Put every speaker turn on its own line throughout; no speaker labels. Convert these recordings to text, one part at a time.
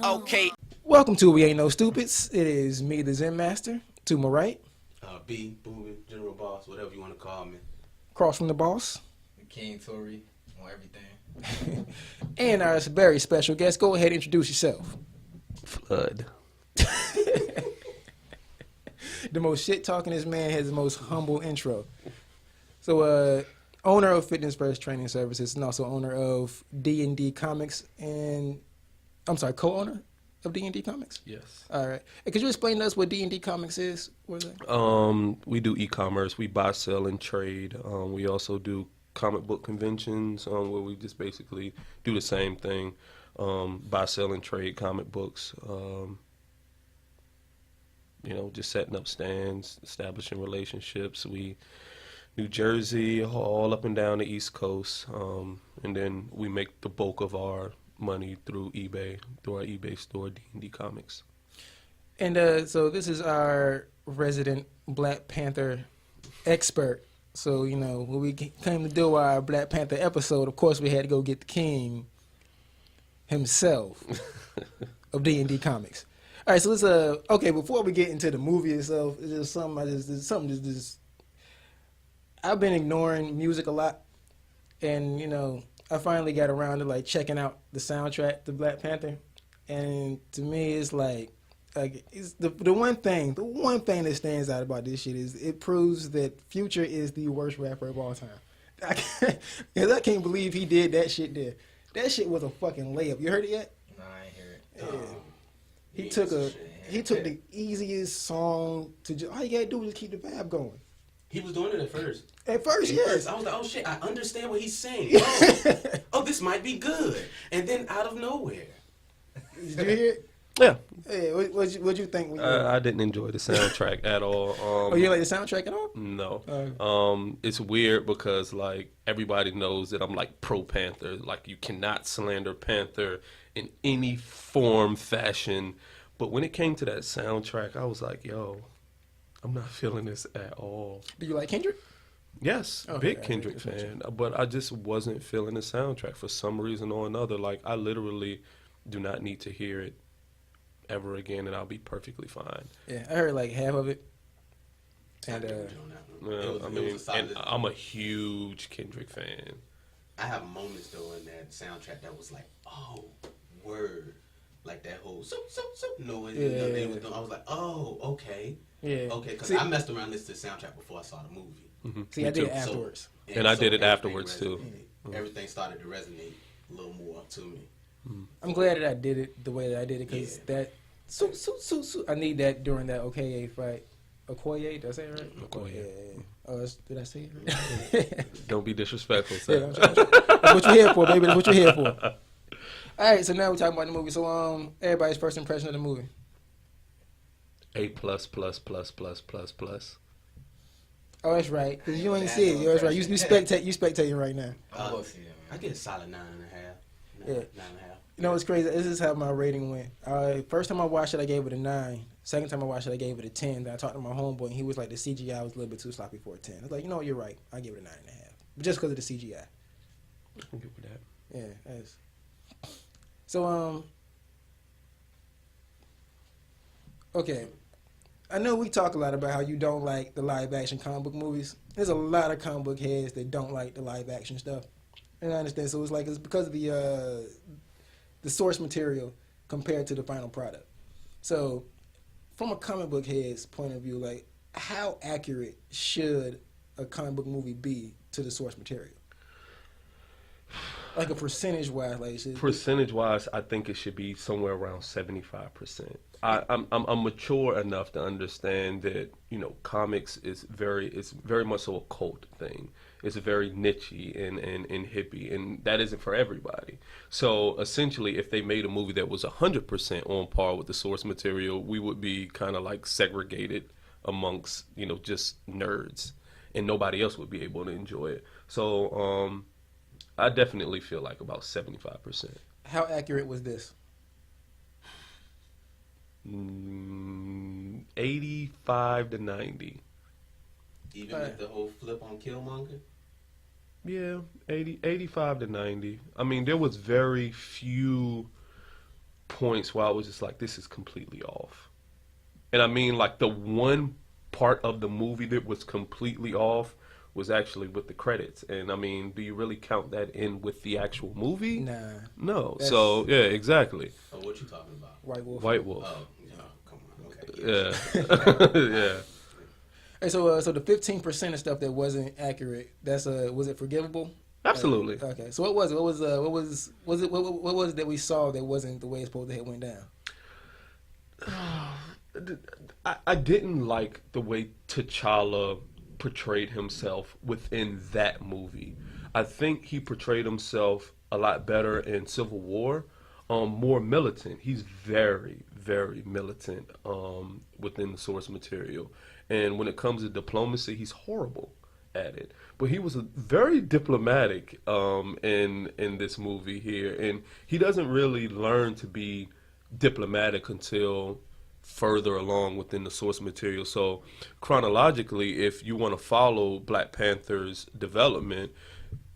Okay.
Welcome to We Ain't No Stupids. It is me, the Zen Master. To my right,
B, Booming, General Boss, whatever you want to call me.
across from the boss,
King Tory on everything.
and our very special guest. Go ahead and introduce yourself.
Flood.
The most shit-talkingest man has the most humble intro. So, owner of Fitness First Training Services and also owner of D&D Comics and, I'm sorry, co-owner of D&D Comics?
Yes.
All right. Hey, could you explain to us what D&D Comics is? What is that?
We do e-commerce. We buy, sell, and trade. We also do comic book conventions where we just basically do the same thing. Buy, sell, and trade comic books. Just setting up stands, establishing relationships. We New Jersey, all up and down the East Coast, and then we make the bulk of our money through eBay, through our eBay store, D&D Comics.
And so this is our resident Black Panther expert. So, when we came to do our Black Panther episode, of course we had to go get the king himself of D&D Comics. All right, so let's okay, before we get into the movie itself, it's just something I've been ignoring music a lot, and I finally got around to like checking out the soundtrack to Black Panther, and to me it's like it's the one thing that stands out about this shit is it proves that Future is the worst rapper of all time. I can't believe he did that shit there. That shit was a fucking layup. You heard it yet?
Nah, I ain't hear it.
Yeah. He took the easiest song to all you gotta do is keep the vibe going.
He was doing it at first.
At first, yes.
I was like, oh shit, I understand what he's saying. Oh, this might be good. And then out of nowhere.
Did you hear it?
Yeah.
Hey, what'd you think? When you
I didn't enjoy the soundtrack at all.
oh, you didn't like the soundtrack at all?
No. It's weird because like everybody knows that I'm like pro Panther. Like you cannot slander Panther in any form, fashion. But when it came to that soundtrack, I was like, yo, I'm not feeling this at all.
Do you like Kendrick?
Yes,
Okay,
big Kendrick fan. But I just wasn't feeling the soundtrack for some reason or another. Like I literally do not need to hear it ever again, and I'll be perfectly fine.
Yeah, I heard like half of it. And
I'm a huge Kendrick fan.
I have moments though in that soundtrack that was like, oh, word. Like that whole noise.
Yeah.
I was like, oh, okay.
Yeah.
Okay, because I messed around and listened to the soundtrack before I saw the movie.
Mm-hmm.
See, I did it afterwards.
And I did it afterwards too.
Everything started to resonate a little more to me.
I'm glad that I did it the way that I did it because I need that during that Okoye fight. Okoye, did I say it right?
Okoye.
Yeah. Oh, did I say it right?
Don't be disrespectful,
Yeah,
sir.
that's what you're here for, baby. That's what you're here for. All right, so now we're talking about the movie. So, everybody's first impression of the movie.
A plus plus plus plus plus plus.
Oh, that's right. Because you ain't see it. Yeah, that's right. You spectating right now.
I'm going to see it, man.
I get a solid 9.5.
Yeah.
9.5.
You know what's crazy? This is how my rating went. First time I watched it, I gave it a 9. Second time I watched it, I gave it a 10. Then I talked to my homeboy, and he was like, the CGI was a little bit too sloppy for a 10. I was like, you know what, you're right. I give it a 9.5. But just because of the CGI.
I can get with that.
Yeah, that's... So, okay. I know we talk a lot about how you don't like the live-action comic book movies. There's a lot of comic book heads that don't like the live-action stuff. And I understand. So it's because of the source material compared to the final product. So, from a comic book head's point of view, like, how accurate should a comic book movie be to the source material? Like a percentage-wise, like
Percentage-wise, I think it should be somewhere around 75%. I'm mature enough to understand that comics is very much so a cult thing. It's very nichey and hippie, and that isn't for everybody. So essentially, if they made a movie that was 100% on par with the source material, we would be kind of like segregated amongst just nerds, and nobody else would be able to enjoy it. So I definitely feel like about 75%.
How accurate was this?
85 to 90.
Even with the whole flip on Killmonger?
Yeah, 85 to 90. I mean, there was very few points where I was just like, this is completely off. And I mean, like, the one part of the movie that was completely off was actually with the credits. And I mean, do you really count that in with the actual movie?
Nah,
No.
That's-
So, yeah, exactly.
Oh, what you talking about?
White Wolf.
White Wolf.
Oh, no, come on. Okay.
Yeah. Yeah.
Hey, so the 15% of stuff that wasn't accurate, that's was it forgivable?
Absolutely.
Okay, so what was it? What was it that we saw that wasn't the way it's supposed to have went down?
I didn't like the way T'Challa portrayed himself within that movie. I think he portrayed himself a lot better in Civil War, more militant. He's very, very militant within the source material. And when it comes to diplomacy, he's horrible at it. But he was very diplomatic in this movie here, and he doesn't really learn to be diplomatic until further along within the source material. So chronologically, if you want to follow Black Panther's development,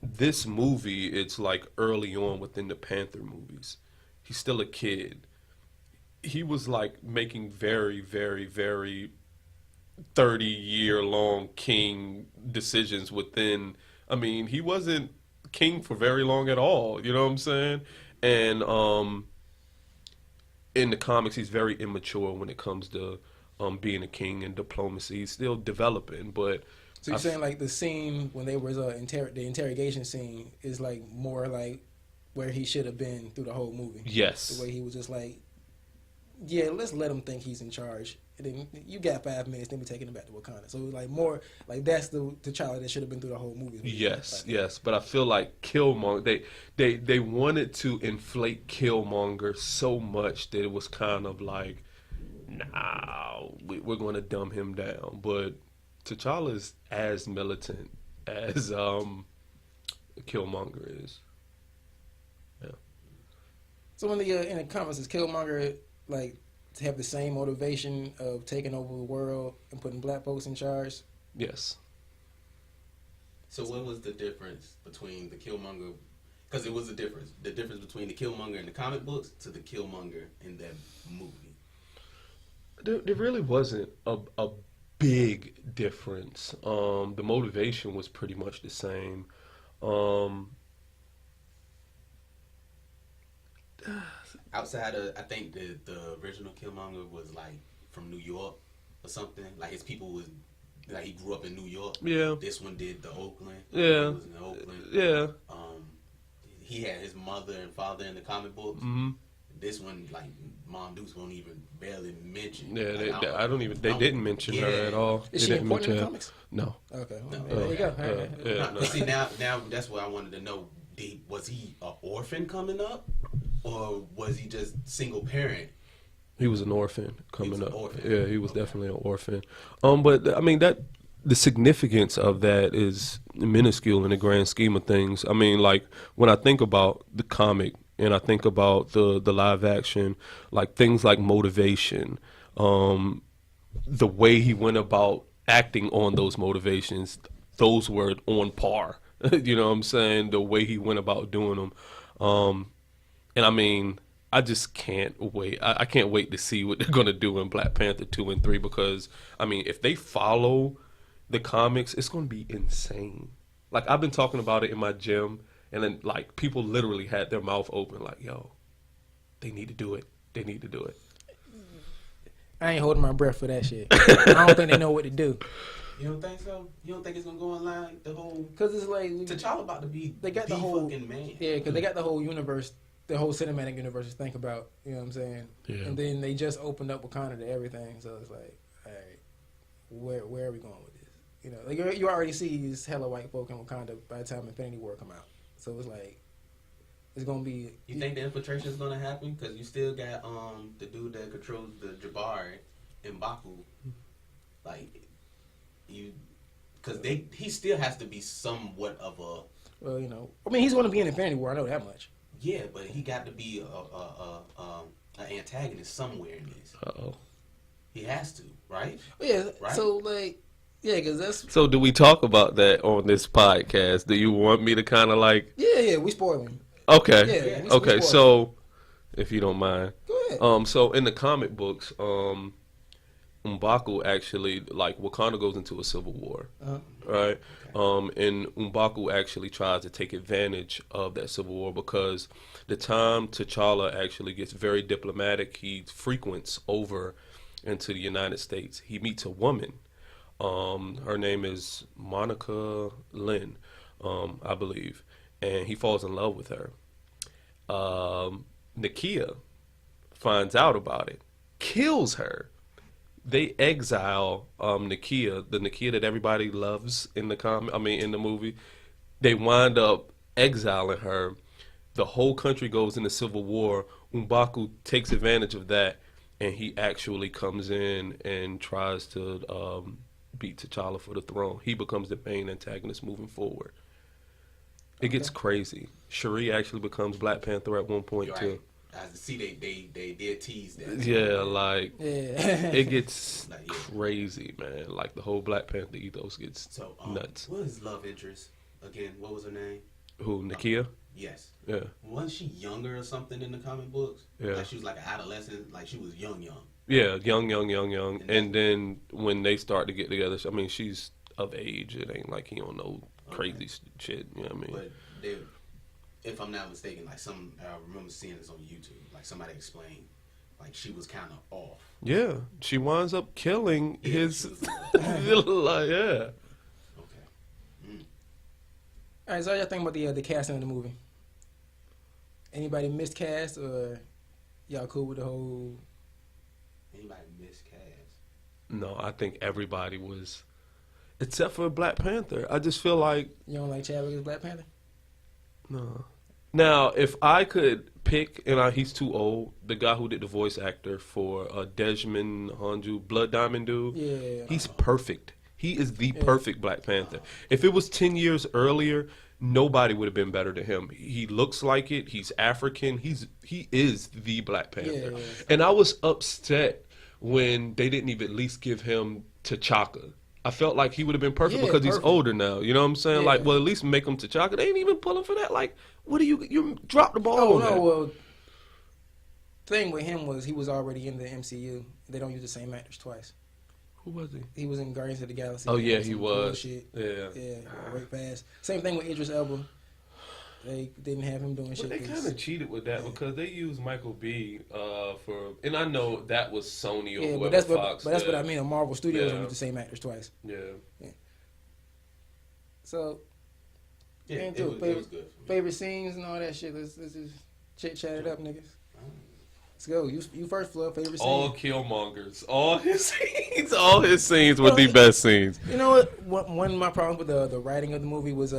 this movie, it's like early on within the Panther movies. He's still a kid. He was like making very, very, very 30-year-long king decisions within. I mean, he wasn't king for very long at all. You know what I'm saying? And in the comics, he's very immature when it comes to being a king and diplomacy. He's still developing, but
So you're saying like the scene when they was the interrogation scene is like more like where he should have been through the whole movie.
yes,
The way he was just like, yeah, let's let him think he's in charge. And then you got 5 minutes, then we taking him back to Wakanda. So it was like more like that's the child that should have been through the whole movie.
yes,
Like,
yes. But I feel like Killmonger, they wanted to inflate Killmonger so much that it was kind of like, nah, we're going to dumb him down. But T'Challa is as militant as Killmonger is.
So in the comics, is Killmonger like to have the same motivation of taking over the world and putting black folks in charge?
Yes.
So what was the difference between the Killmonger? Because it was a difference. The difference between the Killmonger in the comic books to the Killmonger in that movie.
There really wasn't a big difference. The motivation was pretty much the same.
Outside of, I think the original Killmonger was like from New York or something. Like his people was like he grew up in New York.
Yeah.
This one did the Oakland.
Yeah.
He was in Oakland.
Yeah.
He had his mother and father in the comic books.
Mm-hmm.
This one, like Mom Dukes won't even barely mention.
Yeah,
Like,
they didn't mention her at all.
Is
They
she
didn't
important in the
mention
comics?
No.
Okay, well,
No.
there you go.
Yeah,
But see now that's what I wanted to know. Was he an orphan coming up, or was he just single parent?
He was an orphan coming
He was
up.
an orphan.
Yeah, he was
Okay.
definitely an orphan. But I mean that the significance of that is minuscule in the grand scheme of things. I mean, like when I think about the comic and I think about the live action, like things like motivation, the way he went about acting on those motivations, those were on par. You know what I'm saying? The way he went about doing them. And I mean, I just can't wait. I can't wait to see what they're going to do in Black Panther 2 and 3 because, I mean, if they follow the comics, it's going to be insane. Like, I've been talking about it in my gym, and then, like, people literally had their mouth open, like, yo, they need to do it. They need to do it.
I ain't holding my breath for that shit. I don't think they know what to do.
You don't think so? You don't think it's gonna go online the whole?
Because it's like
T'Challa about to be
they got the whole
fucking man.
Yeah, because they got the whole universe, the whole cinematic universe to think about. You know what I'm saying?
Yeah.
And then they just opened up Wakanda to everything, so it's like, all right, where are we going with this? You know, like you already see these hella white folk in Wakanda by the time Infinity War come out. So it's like it's gonna be.
You think the infiltration is gonna happen? Because you still got the dude that controls the Jabari and Baku, like you, because he still has to be somewhat of a.
Well, you know, I mean, he's gonna be in Infinity War. I know that much.
Yeah, but he got to be an antagonist somewhere in this.
Uh-oh.
He has to, right?
But yeah.
Right.
So like, Yeah, because that's
So do we talk about that on this podcast? Do you want me to kind of like?
yeah. We spoiling.
Okay.
Yeah. We
Okay.
spoiling.
So, if you don't mind,
Go ahead.
so in the comic books, M'Baku actually like Wakanda goes into a civil war,
Uh-huh.
right? And M'Baku actually tries to take advantage of that civil war because the time T'Challa actually gets very diplomatic, he frequents over into the United States. He meets a woman. Her name is Monica Lynn, I believe, and he falls in love with her. Nakia finds out about it, kills her. They exile Nakia, the Nakia that everybody loves in in the movie. They wind up exiling her. The whole country goes into civil war. M'Baku takes advantage of that, and he actually comes in and tries to beat T'Challa for the throne. He becomes the main antagonist moving forward. It gets crazy. Shuri actually becomes Black Panther at one point
You're
too.
right. I see they did tease that.
Yeah, like
Yeah.
it gets
Like, yeah.
crazy, man. Like the whole Black Panther ethos gets
So
nuts.
what is love interest again? What was her name?
Who, Nakia?
Yes.
Yeah.
Wasn't she younger or something in the comic books?
Yeah.
Like she was like an adolescent. Like she was young.
Yeah, young. And then when they start to get together, I mean, she's of age. It ain't like he don't know crazy shit. You know what I mean?
But they, if I'm not mistaken, like I remember seeing this on YouTube. Like somebody explained, like she was kind of off.
Yeah, she winds up killing
Yeah,
his.
she
like, yeah.
Okay.
All right, so how y'all think about the casting of the movie? Anybody miscast or y'all cool with the whole?
Anybody miscast?
No, I think everybody was, except for Black Panther. I just feel like
You don't like Chadwick as Black Panther?
no. Now, if I could pick, and he's too old, the guy who did the voice actor for Desmond Honju, Blood Diamond dude,
Yeah.
he's perfect. He is the perfect Black Panther. If it was 10 years earlier, nobody would have been better than him. He looks like it. He's African. He is the Black Panther.
Yeah.
And I was upset when they didn't even at least give him T'Chaka. I felt like he would have been perfect
Yeah,
because he's
perfect.
older now. You know what I'm saying?
Yeah.
Like, well, at least make him T'Chaka. They ain't even pull him for that. Like, what do you drop the ball
Oh
on
no,
that?
well, thing with him was he was already in the MCU. They don't use the same actors twice.
Who was he?
He was in Guardians of the Galaxy.
Oh, yeah, he
Some
was.
bullshit.
Yeah.
Yeah, right fast. Same thing with Idris Elba. They didn't have him doing
But
shit.
they
'cause-
kind of cheated with that because they used Michael B. For, and I know that was Sony or
yeah,
whoever
but that's
Fox.
what I mean. Marvel Studios
Yeah.
don't use the same actors twice.
Yeah.
So
Yeah,
Man,
it
too,
was
favorite-
good. For me.
favorite scenes and all that shit. Let's just chit chat it up, niggas. Let's go. You first, Flood. Favorite scene.
All Killmongers. All his scenes were the best scenes.
You know what? One of my problems with the writing of the movie was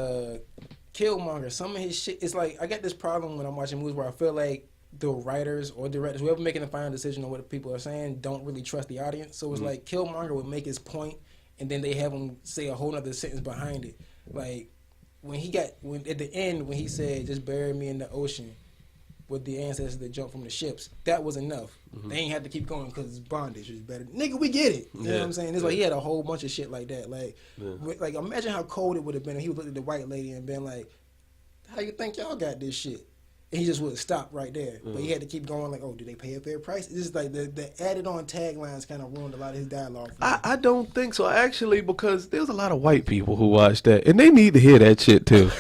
Killmonger. Some of his shit. It's like I got this problem when I'm watching movies where I feel like the writers or directors, whoever making the final decision on what the people are saying, don't really trust the audience. So it's like Killmonger would make his point, and then they have him say a whole other sentence behind it. Like when at the end when he said, "Just bury me in the ocean." With the ancestors that jumped from the ships, that was enough. They ain't had to keep going because bondage is better. Nigga, we get it. You know what I'm saying? It's like he had a whole bunch of shit like that. Like, like imagine how cold it would have been if he would look at the white lady and been like, "How you think y'all got this shit?" And he just would have stopped right there. But he had to keep going. Like, "Oh, do they pay a fair price?" It's just like the added on taglines kind of ruined a lot of his dialogue. For me.
I don't think so, actually, because there's a lot of white people who watch that, and they need to hear that shit too.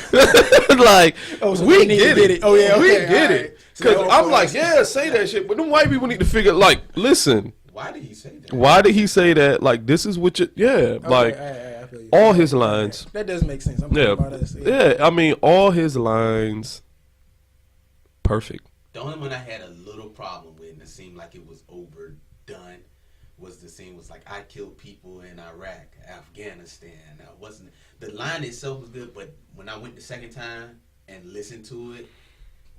Like,
Oh, so
we
they need to
get
get
it.
it. Oh, yeah,
we
okay,
get
alright.
it.
So
Because
they
I'm
don't-
like, yeah, say that shit, but them white people need to figure, like, listen,
Why did he say that?
why did he say that? Like, this is what you,
Okay,
like,
I feel you.
all his lines.
That does make sense. I'm
Yeah,
talking about us.
yeah. I mean, all his lines, perfect.
The only one I had a little problem with, and it seemed like it was overdone, was the scene was like, "I killed people in Iraq, Afghanistan." I wasn't. The line itself was good, but when I went the second time and listened to it,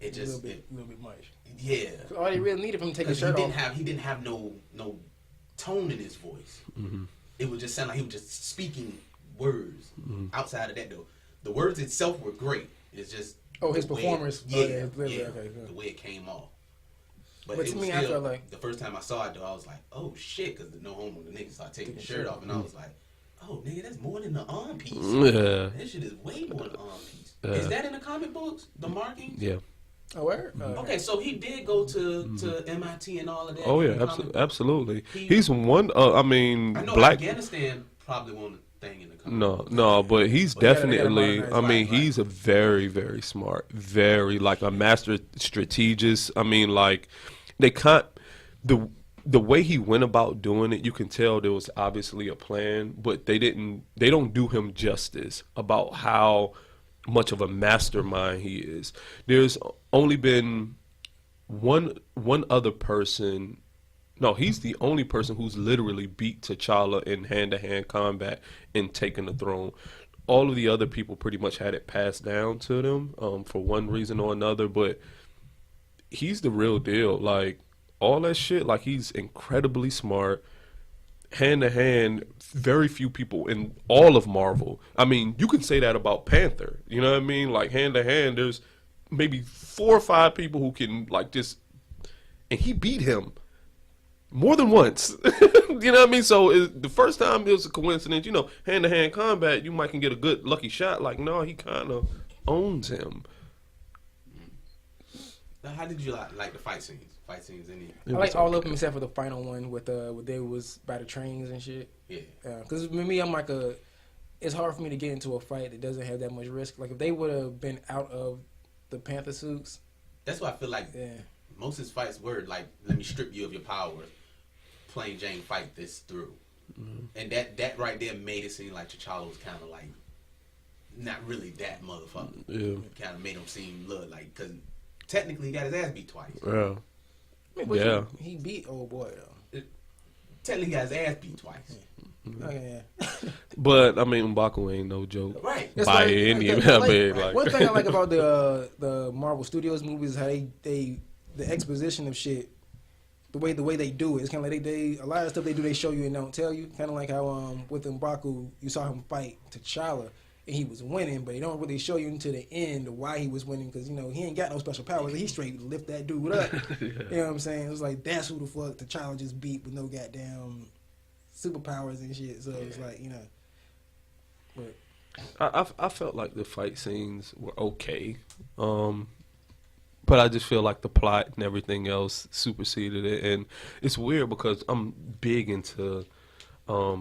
it
A
just
little bit much.
yeah.
All he really needed from him to take his
Because
shirt off.
he didn't have no tone in his voice. It would just sound like he was just speaking words. Outside of that, though, the words itself were great. It's just
His
the way
performance.
yeah,
his delivery,
yeah,
okay, good.
the way it came off.
But
it
to
was
me, I
still,
felt like-
the first time I saw it, though, I was like, "Oh shit!" Because no homo, the nigga started taking his shirt off, and I was like, oh nigga, that's more than the arm piece.
Yeah.
That shit is way more than the arm piece.
Yeah.
Is that in the comic books? The markings?
Yeah.
Oh, where?
Okay, so he did go to MIT and all of that.
Oh
in
yeah,
the comic book.
absolutely.
He-
He's one. I mean,
I know
Black.
Afghanistan probably won the thing in the comic
No,
book.
no, but he's
Well, they gotta
definitely.
modernize
I mean,
right.
he's a very, very smart, very like a master strategist. I mean, like they can't the way he went about doing it. You can tell there was obviously a plan, but they didn't. They don't do him justice about how much of a mastermind he is. There's only been one other person. No, he's the only person who's literally beat T'Challa in hand-to-hand combat and taken the throne. All of the other people pretty much had it passed down to them for one reason or another, but he's the real deal. Like, all that shit, like, he's incredibly smart. Hand-to-hand, very few people in all of Marvel. I mean, you can say that about Panther. You know what I mean? Like, hand-to-hand, there's maybe 4 or 5 people who can, like, just... And he beat him. More than once. You know what I mean? So the first time it was a coincidence. You know, hand-to-hand combat, you might can get a good lucky shot. Like, no, he kind of owns him.
Now, how did you like the fight scenes? Fight scenes in
I like all of them except for the final one with where they was by the trains and shit.
Yeah.
Because with me, I'm like it's hard for me to get into a fight that doesn't have that much risk. Like if they would have been out of the Panther suits,
That's why I feel like
yeah.
most of his fights were like, let me strip you of your power. Plain Jane fight this through. And that right there made it seem like T'Challa was kind of like not really that motherfucker.
Yeah.
Kind of made him seem look like, because technically he got his ass beat twice.
Yeah.
I mean, but
Yeah.
he beat old boy though.
Technically he got his ass beat twice.
Okay, yeah.
But, I mean, M'Baku ain't no joke.
Right.
That's
By
like-
any,
like-
I
like-
mean, like...
One thing I like about the Marvel Studios movies is how the exposition of shit, the way they do it. It's kind of like they a lot of stuff they show you and don't tell you. Kind of like how with M'Baku you saw him fight T'Challa and he was winning, but they don't really show you until the end why he was winning because you know he ain't got no special powers. He straight lift that dude up. You know what I'm saying? It was like that's who the fuck T'Challa just beat with no goddamn superpowers and shit. So it's like you know, but.
I felt like the fight scenes were okay. But I just feel like the plot and everything else superseded it. And it's weird because I'm big into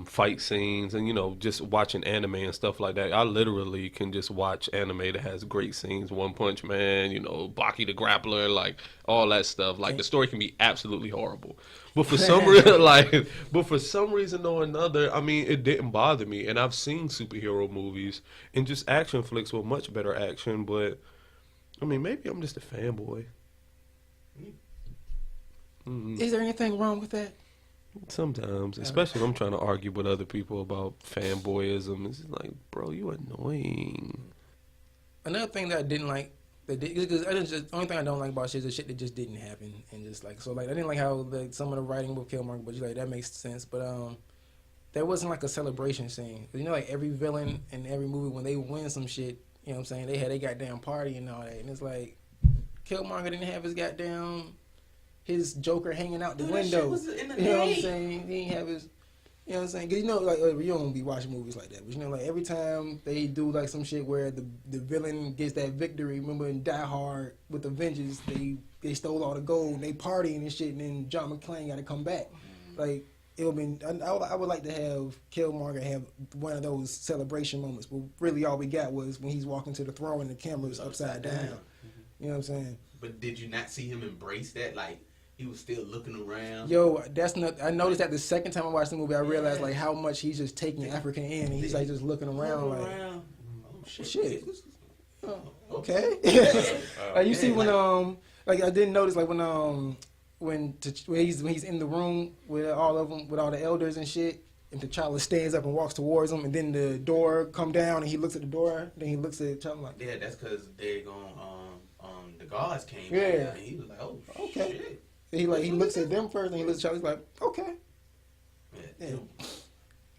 fight scenes and, you know, just watching anime and stuff like that. I literally can just watch anime that has great scenes. One Punch Man, you know, Baki the Grappler, like all that stuff. Like the story can be absolutely horrible. But for some reason or another, I mean, it didn't bother me. And I've seen superhero movies and just action flicks with much better action, but I mean, maybe I'm just a fanboy.
Is there anything wrong with that?
Sometimes, especially if I'm trying to argue with other people about fanboyism. It's just like, bro, you annoying.
Another thing that I didn't like, because the only thing I don't like about shit is the shit that just didn't happen, and just like so, like I didn't like how like some of the writing with Killmonger, but you like that makes sense. But there wasn't like a celebration scene. You know, like every villain in every movie when they win some shit. You know what I'm saying? They had a goddamn party and all that. And it's like, Killmonger didn't have his Joker hanging out the
Dude, that
window.
shit was in the
You know what I'm
day.
saying? He didn't have his, you know what I'm saying? Because you know, like, you don't be watching movies like that. But you know, like, every time they do, like, some shit where the villain gets that victory, remember in Die Hard with Avengers, they stole all the gold, and they partying and shit, and then John McClane got to come back. Like, it would been. I would like to have Killmonger have one of those celebration moments, but really all we got was when he's walking to the throne and the camera's upside down. You know what I'm saying?
But did you not see him embrace that? Like, he was still looking around.
Yo, that's not. I noticed that the second time I watched the movie, I realized like how much he's just taking Africa in, and he's like just looking around like,
Oh, shit.
shit. Oh, okay. Like you see when like I didn't notice like when he's in the room with all of them, with all the elders and shit, and T'Challa stands up and walks towards him, and then the door come down, and he looks at the door, then he looks at T'Challa like,
Yeah, that's because they're going, the guards came
Yeah.
in, and he was like, oh,
Okay.
shit.
and he looks at them first, and he looks at T'Challa, he's like, okay.
Yeah,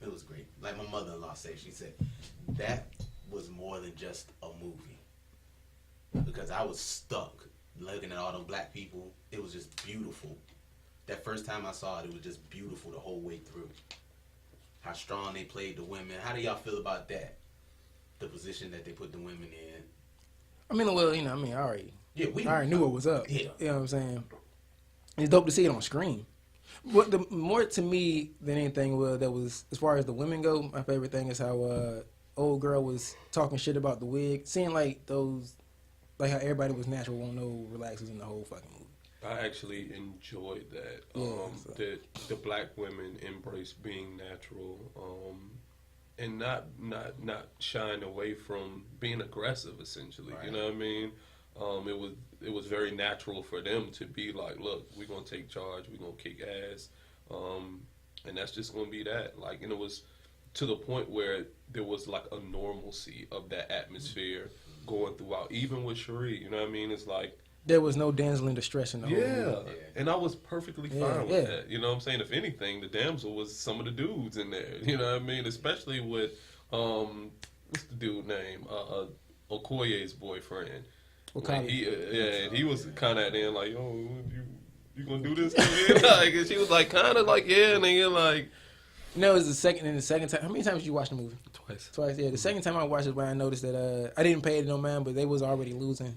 it was great. Like my mother-in-law said, she said, that was more than just a movie. Because I was stuck looking at all them black people. It was just beautiful. That first time I saw it, it was just beautiful the whole way through. how strong they played the women. How do y'all feel about that? The position that they put the women in.
I mean, well, you know, I mean, I already knew what was up.
Yeah.
You know what I'm saying? It's dope to see it on screen. What the more to me than anything was as far as the women go, my favorite thing is how old girl was talking shit about the wig. Seeing like those, like how everybody was natural, won't no relaxers in the whole fucking movie.
I actually enjoyed that.
Yeah,
That the black women embrace being natural, and not shying away from being aggressive. Essentially,
Right.
you know what I mean? It was very natural for them to be like, look, we're gonna take charge, we're gonna kick ass, and that's just gonna be that. Like, and it was to the point where there was like a normalcy of that atmosphere going throughout, even with Cherie. You know what I mean? It's like.
There was no damsel in distress in the whole movie.
And I was perfectly fine with that. You know what I'm saying? If anything, the damsel was some of the dudes in there. You know what I mean? Especially with what's the dude name? Okoye's boyfriend.
Wakanda.
He was kind of at the end like, yo, you gonna do this to me? Like, and she was like, kind of like, yeah, and then like.
No, it was the second time. How many times did you watch the movie?
Twice.
Yeah. The second time I watched it, when I noticed that I didn't pay it no mind, but they was already losing.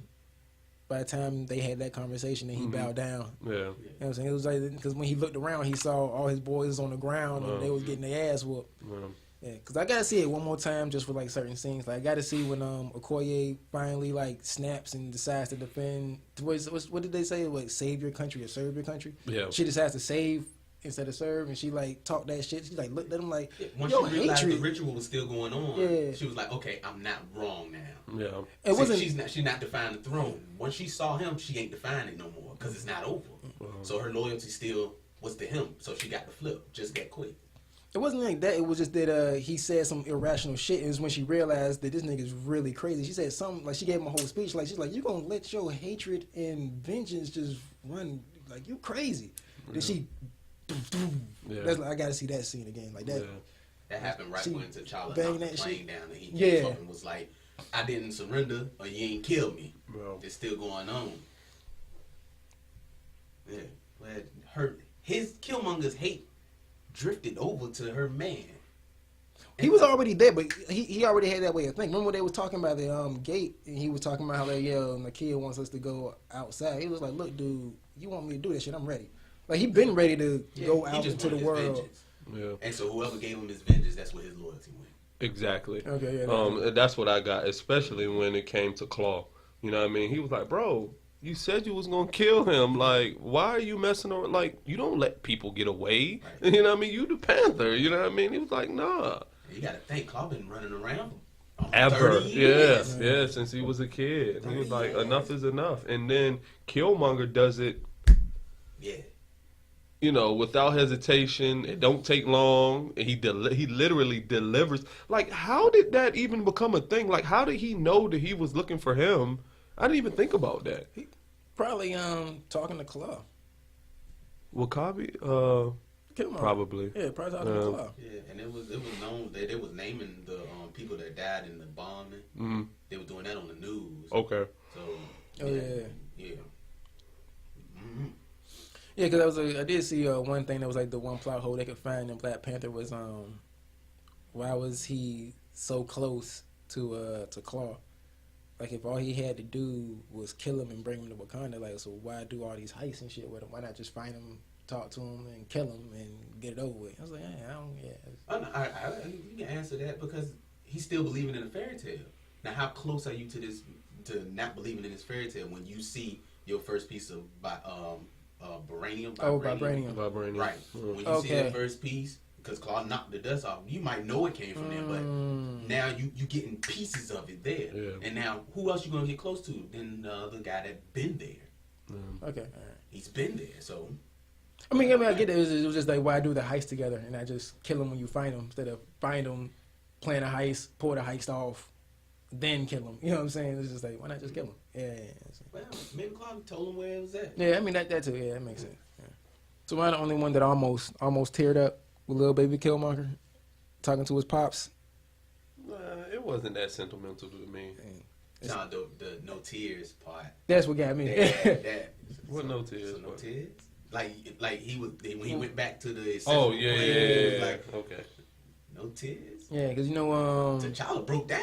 By the time they had that conversation, and he bowed down.
Yeah.
You know what I'm saying? It was like, because when he looked around, he saw all his boys on the ground and they was getting their ass whooped. Yeah, because I got to see it one more time just for like certain scenes. Like, I got to see when Okoye finally like snaps and decides to defend. What did they say? Like, save your country or serve your country?
Yeah.
She decides to save instead of serve, and she like talked that shit. She like looked at him like,
once
yo,
she realized
hatred.
the ritual was still going on,
Yeah.
she was like, okay, I'm not wrong now.
Yeah.
It wasn't.
She's not defying the throne. Once she saw him, she ain't defying it no more because it's not over. So her loyalty still was to him. So she got the flip just that quick.
It wasn't like that. It was just that he said some irrational shit. It was when she realized that this nigga's really crazy. She said something, like she gave him a whole speech. Like, she's like, you gonna let your hatred and vengeance just run, like, you crazy. Then she, that's like, I gotta see that scene again. Like that.
Yeah.
That happened right
She
when T'Challa
banged
knocked the
that
plane
shit.
down and he
Yeah.
came up and was like, I didn't surrender or you ain't killed me.
Bro.
It's still going on. Yeah. Well, his Killmonger's hate drifted over to her man.
He was already there, but he already had that way of thinking. Remember when they was talking about the gate, and he was talking about how like, the kid wants us to go outside. He was like, look, dude, you want me to do that shit? I'm ready. Like, he been ready to go
he
out
just
into the
wanted his
world.
vengeance.
Yeah.
And so whoever gave him his vengeance, that's where his loyalty went.
Exactly.
Okay, yeah.
That's what I got, especially when it came to Claw. You know what I mean? He was like, bro, you said you was gonna kill him. Like, why are you messing around? Like, you don't let people get away.
Right.
You know what I mean? You the Panther. You know what I mean? He was like, nah.
You got to think, Claw been running around for
Ever.
30 years.
Yeah, since he was a kid. He was
30
like,
years.
enough is enough. And then Killmonger does it,
Yeah.
you know, without hesitation. It don't take long. And he literally delivers. Like, how did that even become a thing? Like, how did he know that he was looking for him? I didn't even think about that.
Probably talking to Claw.
Wakabi?
Killmonger.
Probably.
Yeah, probably talking to Claw.
Yeah, and it was known that they was naming the people that died in the bombing.
Mm.
They were doing that on the news.
Okay.
So
Oh, yeah.
yeah. Mm-hmm.
Yeah, because I did see one thing that was like the one plot hole they could find in Black Panther was why was he so close to Claw? Like, if all he had to do was kill him and bring him to Wakanda, like, so why do all these heists and shit with him? Why not just find him, talk to him, and kill him and get it over with? I was like, I don't. Yeah.
You can answer that because he's still believing in a fairy tale. Now, how close are you to this? To not believing in this fairy tale when you see your first piece of vibranium?
Vibranium.
Right. When you see that first piece, because Claw knocked the dust off, you might know it came from there, but now you getting pieces of it there.
Yeah.
And now, who else you gonna get close to than the guy that been there?
Okay. All right.
He's been there, so.
I mean, I get it. It was just like, why do the heist together and not just kill him when you find him instead of find him, plan a heist, pull the heist off, then kill him. You know what I'm saying? It's just like, why not just kill him? Yeah.
Well, maybe Claw told him where it was at.
Yeah, I mean that too. Yeah, that makes sense. Yeah. So am I the only one that almost teared up with little baby Killmonger talking to his pops?
It wasn't that sentimental to me.
No, the no tears part.
That's what got me.
That.
What no tears?
So no
part?
tears. Like he was when he went back to the.
Oh
place,
yeah.
it was like,
Okay.
No tears.
Yeah, because
T'Challa broke down.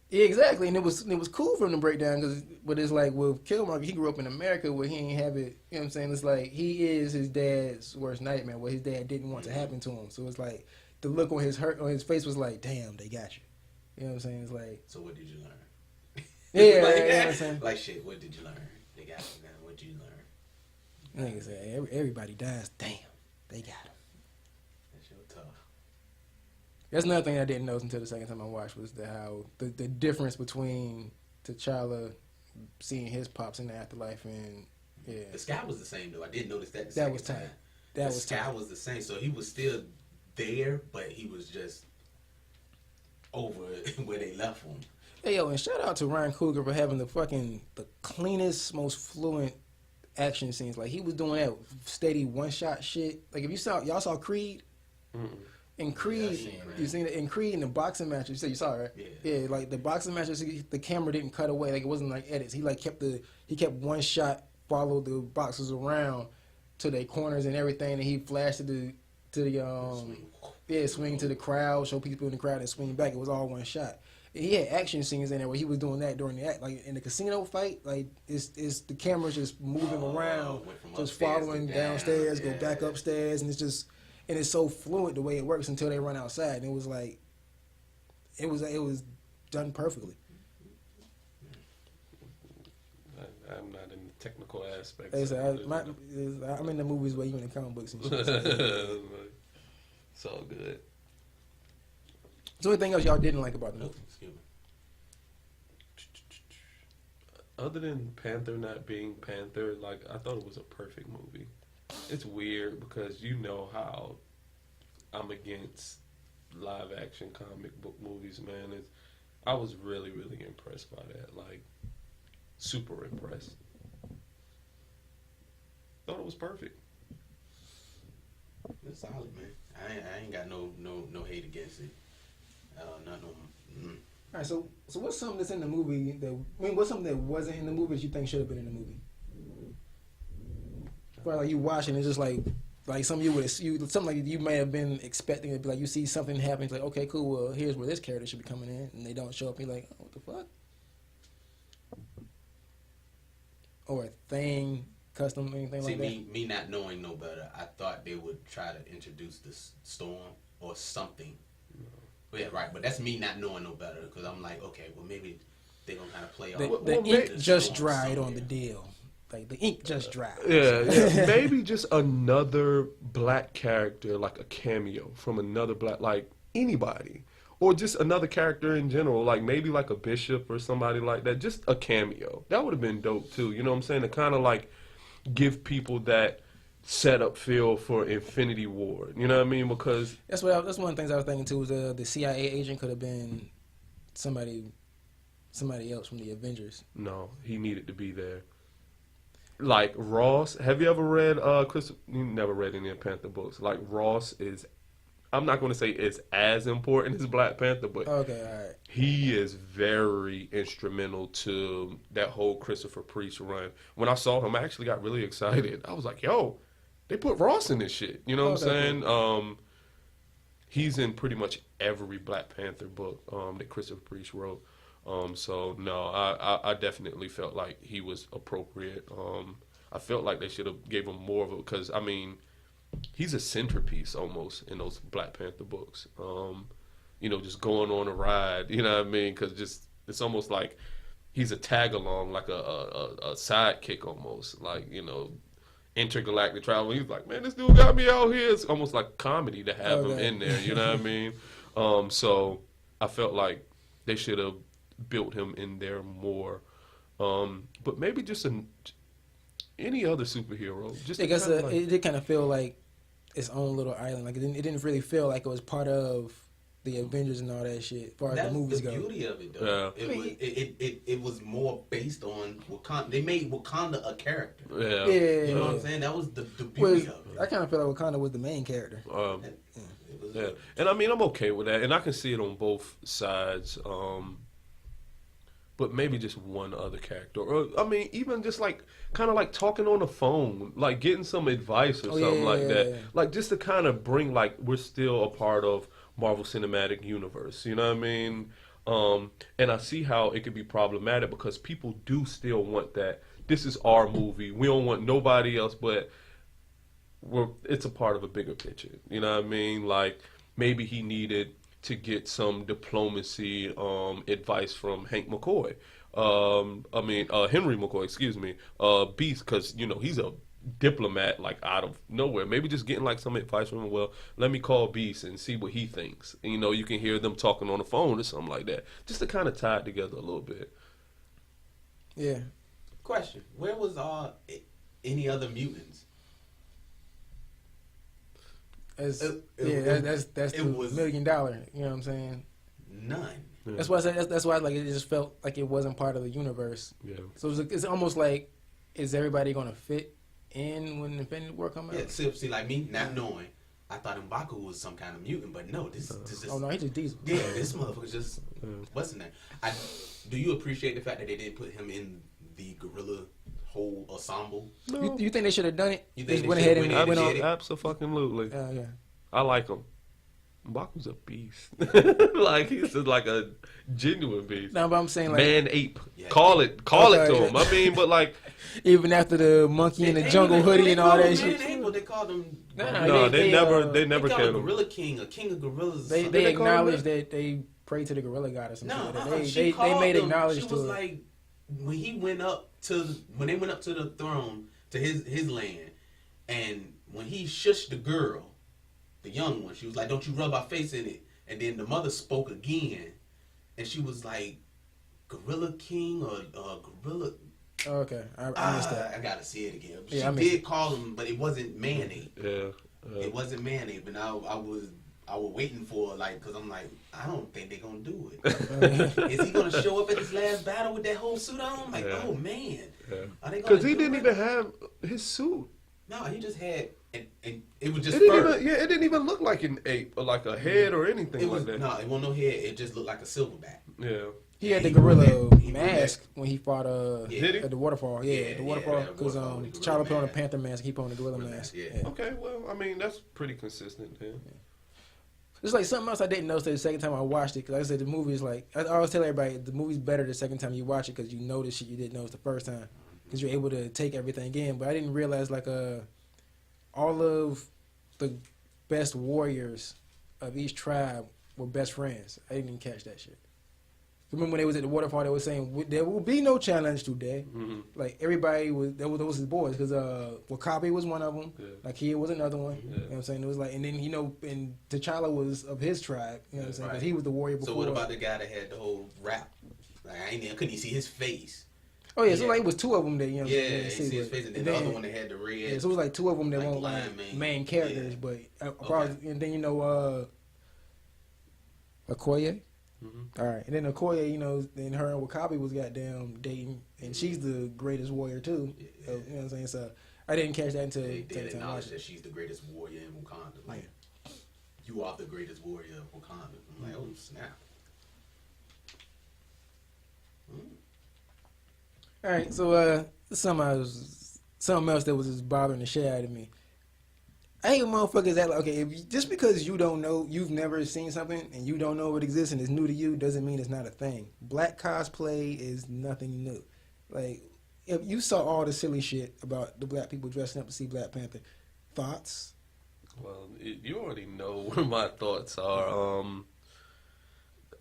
yeah, exactly, and it was cool for him to break down but it's like with Killmonger, he grew up in America where he ain't have it. You know what I'm saying? It's like he is his dad's worst nightmare. What his dad didn't want to happen to him. So it's like the look on his face was like, damn, they got you. You know what I'm saying? It's like,
so what did you learn?
Yeah,
like,
you know what I'm saying?
Like shit. What did you learn? They got you now. What did you learn?
nigga said, everybody dies. Damn, they got him.
That's your tough.
That's another thing I didn't notice until the second time I watched was how the difference between T'Challa seeing his pops in the afterlife and yeah,
The sky was the same though. I didn't notice that. The
that
second
was tight.
time.
That
The
was
sky
tight.
was the same, so he was still there, but he was just over where they left him.
Hey yo, and shout out to Ryan Coogler for having the cleanest, most fluent action scenes. Like he was doing that steady one shot shit. Like if y'all saw Creed.
Mm-mm.
In Creed,
I've seen Creed.
you seen it in Creed in the boxing matches. You said you saw it, right? Yeah, like the boxing matches, the camera didn't cut away. Like it wasn't like edits. He like kept one shot, followed the boxers around to their corners and everything, and he flashed to the swing to the crowd, show people in the crowd and swing back. It was all one shot. And he had action scenes in there where he was doing that during the act. Like in the casino fight, like it's the camera's just moving around,
went from
just
upstairs to
following
down,
downstairs,
yeah.
go back upstairs, and it's so fluid the way it works until they run outside. And it was like, it was done perfectly.
I'm not in the technical aspects.
Like I said,
of it.
I'm in the movies where you in the comic books and shit.
It's all good.
So anything else y'all didn't like about the
No,
movie?
excuse me.
Other than Panther not being Panther, like I thought it was a perfect movie. It's weird because you know how I'm against live action comic book movies, man. I was really, really impressed by that. Like, super impressed. Thought it was perfect.
It's solid, man. I ain't got no hate against it. Not no.
All right, so what's something that's in the movie what's something that wasn't in the movie that you think should have been in the movie? Or like you watching, it's just like something something like you may have been expecting it. Like you see something happen, it's like okay, cool. Well, here's where this character should be coming in, and they don't show up. You're like, oh, what the fuck? Or a thing, custom, anything
See,
like that.
me not knowing no better, I thought they would try to introduce this storm or something. Yeah, right. But that's me not knowing no better because I'm like, okay, well maybe they're gonna kind of play
The
off.
ink just
storm
dried on
somewhere.
the deal. Like the ink just dried.
Yeah. Maybe just another black character, like a cameo from another black, like anybody. Or just another character in general, like maybe like a bishop or somebody like that. Just a cameo. That would have been dope too. You know what I'm saying? To kind of like give people that setup feel for Infinity War. You know what I mean? Because
That's one of the things I was thinking too. Was the CIA agent could have been somebody else from the Avengers.
no, he needed to be there. Like Ross, have you ever read Chris? You never read any of Panther books. Like Ross is, I'm not going to say it's as important as Black Panther, but
Okay, all right.
he is very instrumental to that whole Christopher Priest run. When I saw him, I actually got really excited. I was like, yo, they put Ross in this shit. You know what I'm
Okay,
saying? He's in pretty much every Black Panther book that Christopher Priest wrote. So no, I definitely felt like he was appropriate. I felt like they should have gave him more of a, because I mean, he's a centerpiece almost in those Black Panther books. You know, just going on a ride. You know what I mean? Because just it's almost like he's a tag along, like a sidekick almost. Like, you know, intergalactic travel. He's like, man, this dude got me out here. It's almost like comedy to have him in there. You know what I mean? So I felt like they should have built him in there more. But maybe just any other superhero. Just
I guess
kinda like-
it did kind of feel like its own little island. Like it didn't really feel like it was part of the Avengers and all that shit. As far as
That's
the movies
the
go.
beauty of it, though.
Yeah.
It was more based on Wakanda. They made Wakanda a character.
Yeah.
Yeah.
You know what I'm saying? That was the beauty
Was,
of it.
I kind of felt like Wakanda was the main character.
It was,
Yeah, and I mean, I'm okay with that, and I can see it on both sides. But maybe just one other character, or I mean, even just like kind of like talking on the phone, like getting some advice or something like that, like just to kind of bring like we're still a part of Marvel Cinematic Universe. You know what I mean? And I see how it could be problematic because people do still want that. This is our movie. We don't want nobody else, but it's a part of a bigger picture. You know what I mean? Like maybe he needed to get some diplomacy advice from Hank McCoy. Henry McCoy, excuse me. Beast, because he's a diplomat like out of nowhere. Maybe just getting like some advice from him. Well, let me call Beast and see what he thinks. And, you can hear them talking on the phone or something like that, just to kind of tie it together a little bit.
Yeah.
Question: where was any other mutants?
That's
It
the
was-
$1 million. You know what I'm saying?
None.
Yeah.
That's why I said that's why like it just felt like it wasn't part of the universe.
Yeah.
So it's almost like, is everybody gonna fit in when Infinity War come out?
Yeah, see, like me not knowing, I thought M'Baku was some kind of mutant, but no, this is.
Oh no, he's just Diesel.
Yeah, this motherfucker's just what's his name? Do you appreciate the fact that they didn't put him in the gorilla whole ensemble?
No. You think they should have done it?
You think
Just
they
went
should've
ahead and
went
went
ahead
on.
and
Absolutely.
Yeah.
I like him. M'Baku's a beast. Like he's just like a genuine beast.
No, but I'm saying like
Man ape.
Yeah.
Call it
Okay,
to him. I mean, but like
even after the monkey in the jungle hoodie and all that shit.
They called him.
no, they never
They
killed
called him
him.
Gorilla King, a king of gorillas.
They
something.
they call him
acknowledged that they prayed to the gorilla god or something.
No,
like that.
she
They made
him.
acknowledge
She
to
was
it.
like when they went up to the throne to his land, and when he shushed the girl, the young one, she was like, "Don't you rub our face in it." And then the mother spoke again, and she was like, "Gorilla King or Gorilla."
Oh, okay, I missed that.
I gotta see it again.
Yeah,
She
I missed
did call him, but it wasn't mayonnaise.
Yeah.
It wasn't mayonnaise, but I was waiting for because I'm like, I don't think they're gonna do it. Is he gonna show up at his last battle with that whole suit on? I'm like,
Yeah.
oh man,
Yeah.
are they gonna?
Because he
do
didn't
it?
even have his suit.
No, he just had, and it was just
It didn't
fur.
even, it didn't even look like an ape or like a head or anything
It was
like that.
no, it wasn't no head. It just looked like a silverback.
Yeah.
He had the
He
gorilla
blew that- he blew
mask
that.
when he fought
Yeah.
Did he?
at the waterfall. Yeah,
Yeah,
the
yeah,
waterfall
that
because
waterfall with the
T'Challa
gorilla
put on a
mask.
panther mask. He put on the gorilla
Gorilla
mask.
mask, yeah.
Okay, well, I mean, that's pretty consistent then.
It's like something else I didn't notice the second time I watched it. Because like I said, the movie is like, I always tell everybody, the movie's better the second time you watch it because you notice shit you didn't notice the first time. Because you're able to take everything in. But I didn't realize like all of the best warriors of each tribe were best friends. I didn't even catch that shit. Remember when they was at the waterfall, they were saying, there will be no challenge today.
Mm-hmm.
Like, everybody was, those his boys. Because Wakabi was one of them.
Yeah.
Like, he was another one.
Yeah.
You know what I'm saying? It was like, and then, and T'Challa was of his tribe. You know what I'm saying? Because
Right.
he was the warrior before.
So what about the guy that had the whole rap? Like I couldn't even see his face.
Oh, yeah. So,
Yeah.
like, it was two of them that, you know what I'm
Yeah,
saying?
you see his face, and then the other one that had the red.
Yeah, so it was like two of them that
like
weren't
blind
like
man.
main characters,
Yeah.
but
Okay.
and then Okoye.
Mm-hmm.
All right, and then Okoye, then her and Wakabi was goddamn dating, and she's the greatest warrior too.
Yeah.
So, you know what I'm saying? So I didn't catch that until
They
second
did
time
acknowledge
watching.
that she's the greatest warrior in Wakanda. Like, you are the greatest warrior of Wakanda. I'm like, oh snap.
All right, so something else that was just bothering the shit out of me. I hate motherfuckers that like, okay, just because you don't know, you've never seen something and you don't know it exists and it's new to you, doesn't mean it's not a thing. Black cosplay is nothing new. Like, if you saw all the silly shit about the black people dressing up to see Black Panther, thoughts?
Well, you already know what my thoughts are.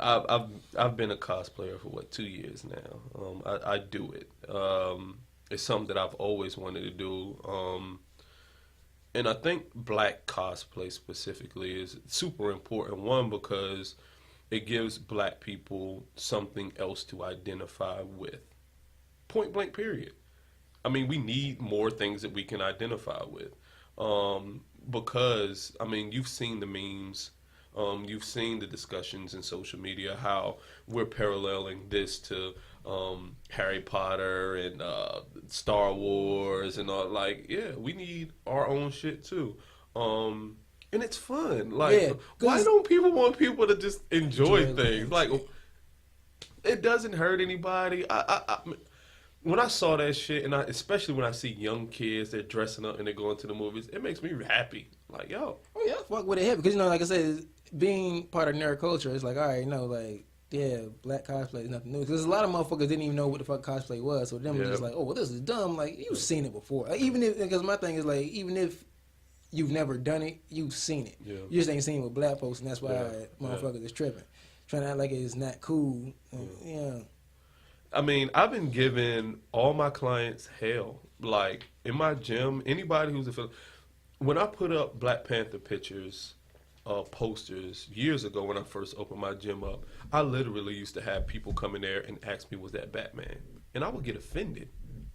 I've been a cosplayer for 2 years now. I do it. It's something that I've always wanted to do. And I think black cosplay specifically is super important. One, because it gives black people something else to identify with. Point blank, period. I mean, we need more things that we can identify with. Because, I mean, you've seen the memes. You've seen the discussions in social media, how we're paralleling this to Harry Potter and Star Wars and all. Like, yeah, we need our own shit too. And it's fun. Like,
Yeah,
why
'cause-
don't people want people to just enjoy
Enjoy
things?
things.
Like, it doesn't hurt anybody. When I saw that shit, and especially when I see young kids that dressing up and they're going to the movies, it makes me happy. Like, yo,
Oh yeah, fuck with it heavy because like I said, being part of nerd culture, it's like, all right, no, like, yeah, black cosplay is nothing new. Because a lot of motherfuckers didn't even know what the fuck cosplay was. So them was just like, oh, well, this is dumb. Like, you've seen it before. Like, even if, because my thing is like, even if you've never done it, you've seen it.
Yeah.
You just ain't seen it with black folks, and that's why
Yeah.
motherfuckers is tripping. Trying to act like it's not cool. Yeah.
I mean, I've been giving all my clients hell. Like, in my gym, anybody who's when I put up Black Panther pictures, posters, years ago when I first opened my gym up, I literally used to have people come in there and ask me, was that Batman? And I would get offended.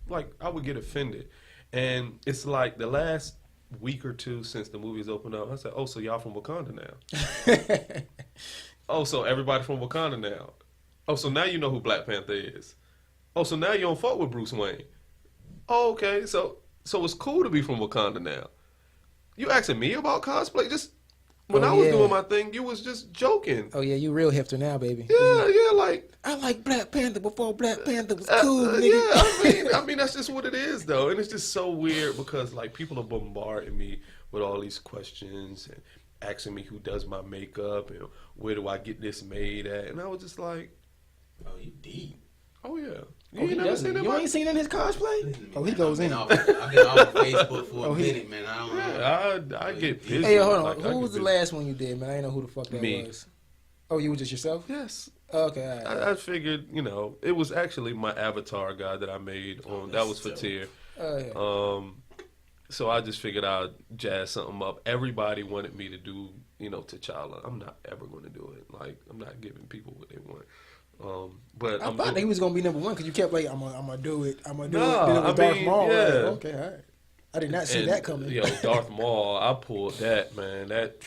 Like, I would get offended. And it's like the last week or two since the movie's opened up, I said, oh, so y'all from Wakanda now? Oh, so everybody from Wakanda now? Oh, so now you know who Black Panther is? Oh, so now you don't fuck with Bruce Wayne? Oh, okay, so it's cool to be from Wakanda now. You asking me about cosplay? Just when I was doing my thing, you was just joking.
Oh yeah, you real hipster now, baby.
Yeah, like
I like Black Panther before Black Panther was cool, nigga.
Yeah, I mean that's just what it is though, and it's just so weird because like people are bombarding me with all these questions and asking me who does my makeup and where do I get this made at, and I was just like,
Oh, you deep.
oh yeah,
Oh, he doesn't. You ain't seen in his cosplay?
Listen to me,
Oh, he
man.
goes in.
I've been off Facebook for a
he-
minute, man. I don't know.
Yeah, I get busy.
Hey, hold on.
Like, I
Who
get
was the
busy.
last one you did, man? I didn't know who the fuck that
Me.
was. Oh, you was just yourself?
Yes.
Oh, okay, all right.
I figured, it was actually my avatar guy that I made on. That was for
that's
Tier.
Oh, yeah.
So I just figured I'd jazz something up. Everybody wanted me to do, T'Challa. I'm not ever going to do it. Like, I'm not giving people what they want. But
I thought that he was gonna be number one because you kept like, I'm gonna do it. I'm gonna do
Nah,
it. Then it was
I
Darth
mean,
Maul.
yeah.
Like, okay, all right. I did not see that coming.
Yo, Darth Maul, I pulled that, man. That.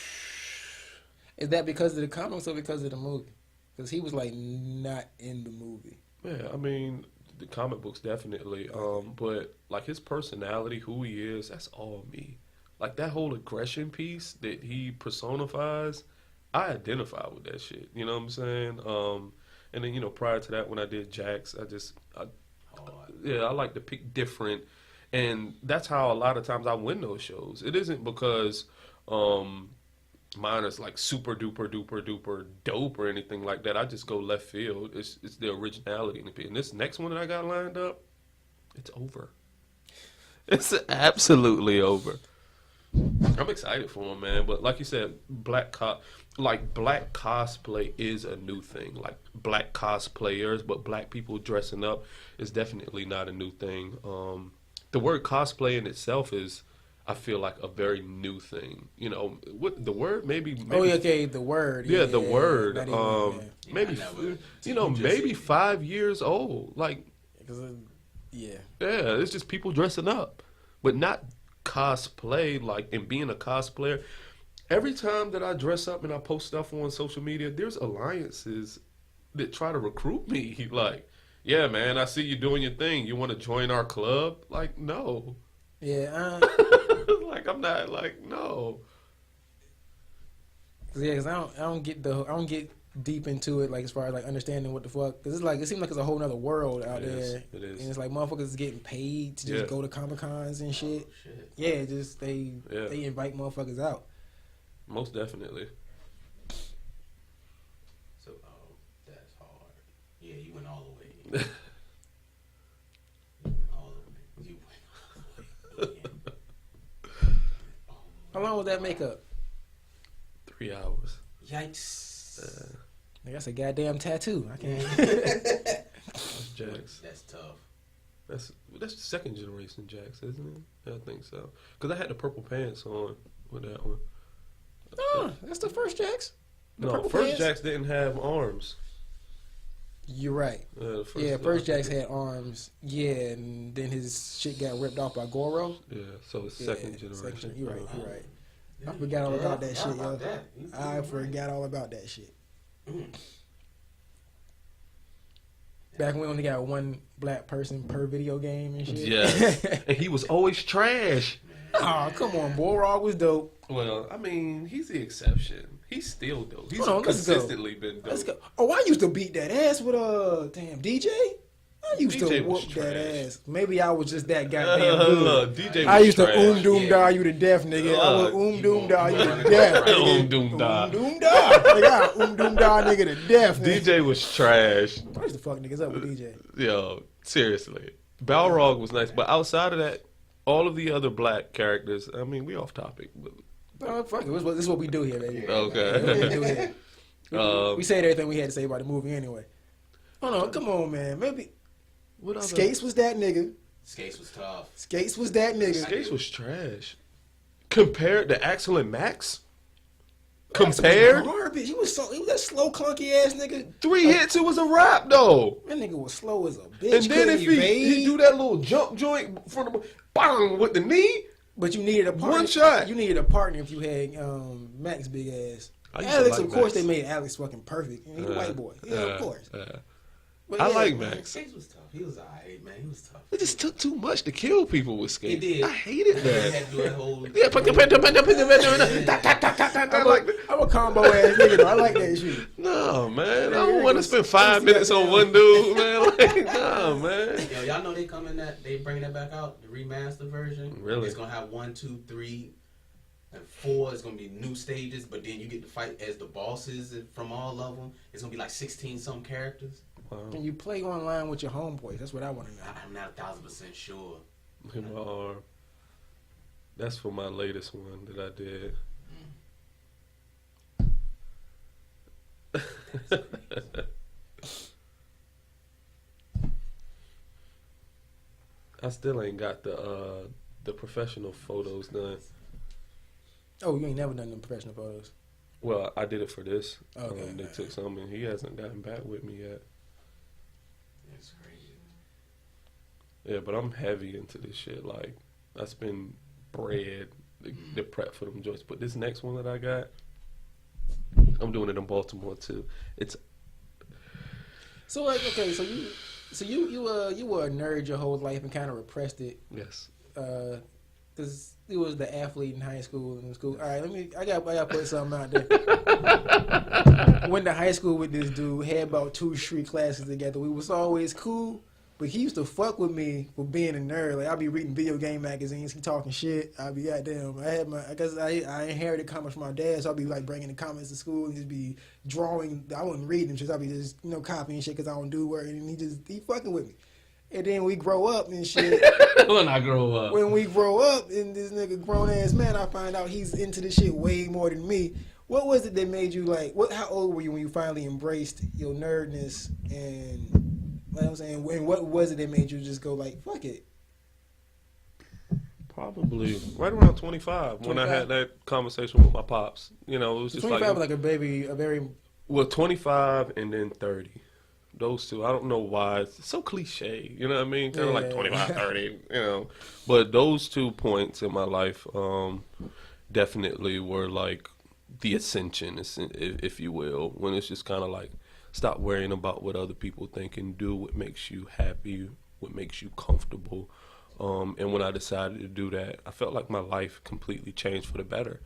Is that because of the comics or because of the movie? Because he was like not in the movie.
Yeah, I mean, the comic books definitely. But like his personality, who he is, that's all me. Like that whole aggression piece that he personifies, I identify with that shit. You know what I'm saying? And then prior to that, when I did Jax, I like to pick different, and that's how a lot of times I win those shows. It isn't because mine is like super duper duper duper dope or anything like that. I just go left field. It's the originality in it. And this next one that I got lined up, it's over. It's absolutely over. I'm excited for him, man. But like you said, black cosplay is a new thing. Like black cosplayers, but black people dressing up is definitely not a new thing. The word cosplay in itself is, I feel like, a very new thing. What the word maybe
Oh, yeah, okay, the word.
yeah, the word.
not even,
Maybe maybe 5 years old. Like
yeah.
yeah, it's just people dressing up, but not cosplay, like, and being a cosplayer. Every time that I dress up and I post stuff on social media, there's alliances that try to recruit me. Like, yeah, man, I see you doing your thing. You want to join our club? Like, no.
Yeah,
Like, I'm not, like, no.
because I don't get deep into it, like as far as like understanding what the fuck, because it's like it seems like it's a whole nother world out there.
It is.
And it's like motherfuckers is getting paid to just go to Comic Cons and shit.
Oh, shit.
Yeah, just they invite motherfuckers out.
Most definitely.
So, that's hard. Yeah, you went all the way. You went all the way.
How long was that makeup?
3 hours.
Yikes.
Like, that's a goddamn tattoo. I can't.
Jax.
That's tough.
That's the second generation Jax, isn't it? Yeah, I think so. Because I had the purple pants on with that one.
Oh, that's the first Jax. The
No,
purple
first
pants?
Jax didn't have arms.
You're right.
The
First Jax had arms. Yeah, and then his shit got ripped off by Goro.
Yeah, so it's second generation.
You're right. I forgot all about that shit, yo. I forgot all about that shit. Back when we only got one black person per video game and shit.
Yeah, and he was always trash.
Oh, come on, Borog was dope.
Well, I mean, he's the exception. He's still dope. He's
Hold on, let's go.
consistently been dope.
Let's go. Oh, I used to beat that ass with DJ. I used to
DJ was
whoop that
trash.
ass. Maybe I was just that goddamn good.
Look, DJ was
I used to
trash.
doom
Yeah.
die you to death, nigga. I would doom die you to
gonna
death.
go
nigga.
Doom die.
Doom die. Nigga, I doom die nigga to death. Nigga.
DJ was trash.
What the fuck niggas up with DJ?
Yo, seriously. Balrog was nice, but outside of that, all of the other black characters, I mean, we off topic. But,
Oh, fuck it. This is what we do here, baby.
okay.
This is what we do here. We
um,
said everything we had to say about the movie anyway. Hold on, come on, man. Maybe
what other?
Skates was that nigga.
Skates was tough.
Skates was that nigga.
Skates was trash. Compared to Axel and Max?
That's
Compared?
garbage. He was that slow, clunky ass nigga.
3 hits, it was a wrap, though.
That nigga was slow as a bitch.
And then
couldn't
if he
evade.
do that little jump joint from the bang with the knee,
But you needed a partner.
One shot.
You needed a partner if you had Max big ass.
I used to
Alex,
like
of course,
Max.
they made Alex fucking perfect. He's a white boy. Yeah, of course. But
I
yeah,
like
man.
Max.
Skates was tough. He was alright, man. He was tough.
It just took too much to kill people with Skates.
It did.
I hated
He
that.
had to do that whole.
Yeah, put the
I'm a combo ass nigga though. I like that shit.
No, man. I don't want to spend 5 minutes on one dude, man. Like, no, man.
Yo, y'all know they coming that they bringing that back out, the remaster version.
Really?
It's gonna have 1, 2, 3, and 4. It's gonna be new stages, but then you get to fight as the bosses from all of them. It's gonna be like 16 some characters.
Wow.
Can you play online with your homeboys? That's what I want to know.
I'm not 1000% sure.
In my arm. That's for my latest one that I did. I still ain't got the professional photos done.
Oh, you ain't never done them professional photos.
Well, I did it for this.
Okay.
They took some, and he hasn't gotten back with me yet.
That's crazy.
Yeah, but I'm heavy into this shit. Like, I spend bread to prep for them joints. But this next one that I got, I'm doing it in Baltimore too. It's
So like, okay, so you were a nerd your whole life and kind of repressed it.
yes.
Because he was the athlete in high school and in school. All right, I got to put something out there. Went to high school with this dude. Had about 2 street classes together. We was always cool, but he used to fuck with me for being a nerd. Like I'd be reading video game magazines, he talking shit. I'd be goddamn. I guess I inherited comics from my dad, so I'd be like bringing the comics to school and just be drawing. I wouldn't read them, just I'd be just copying shit because I don't do work, and he fucking with me. And then we grow up and shit.
When I grow up.
When we grow up and this nigga grown ass man, I find out he's into this shit way more than me. What was it that made you like? How old were you when you finally embraced your nerdness and like I'm saying? And what was it that made you just go like, fuck it?
Probably right around 25 when I
25?
had that conversation with my pops. You know, it was just
25 was like a baby, a very.
well, 25 and then 30. Those two, I don't know why. It's so cliche, you know what I mean? Kind of like
Yeah.
25, 30, you know. But those 2 points in my life definitely were like the ascension, if you will, when it's just kind of like stop worrying about what other people think and do what makes you happy, what makes you comfortable. And when I decided to do that, I felt like my life completely changed for the better.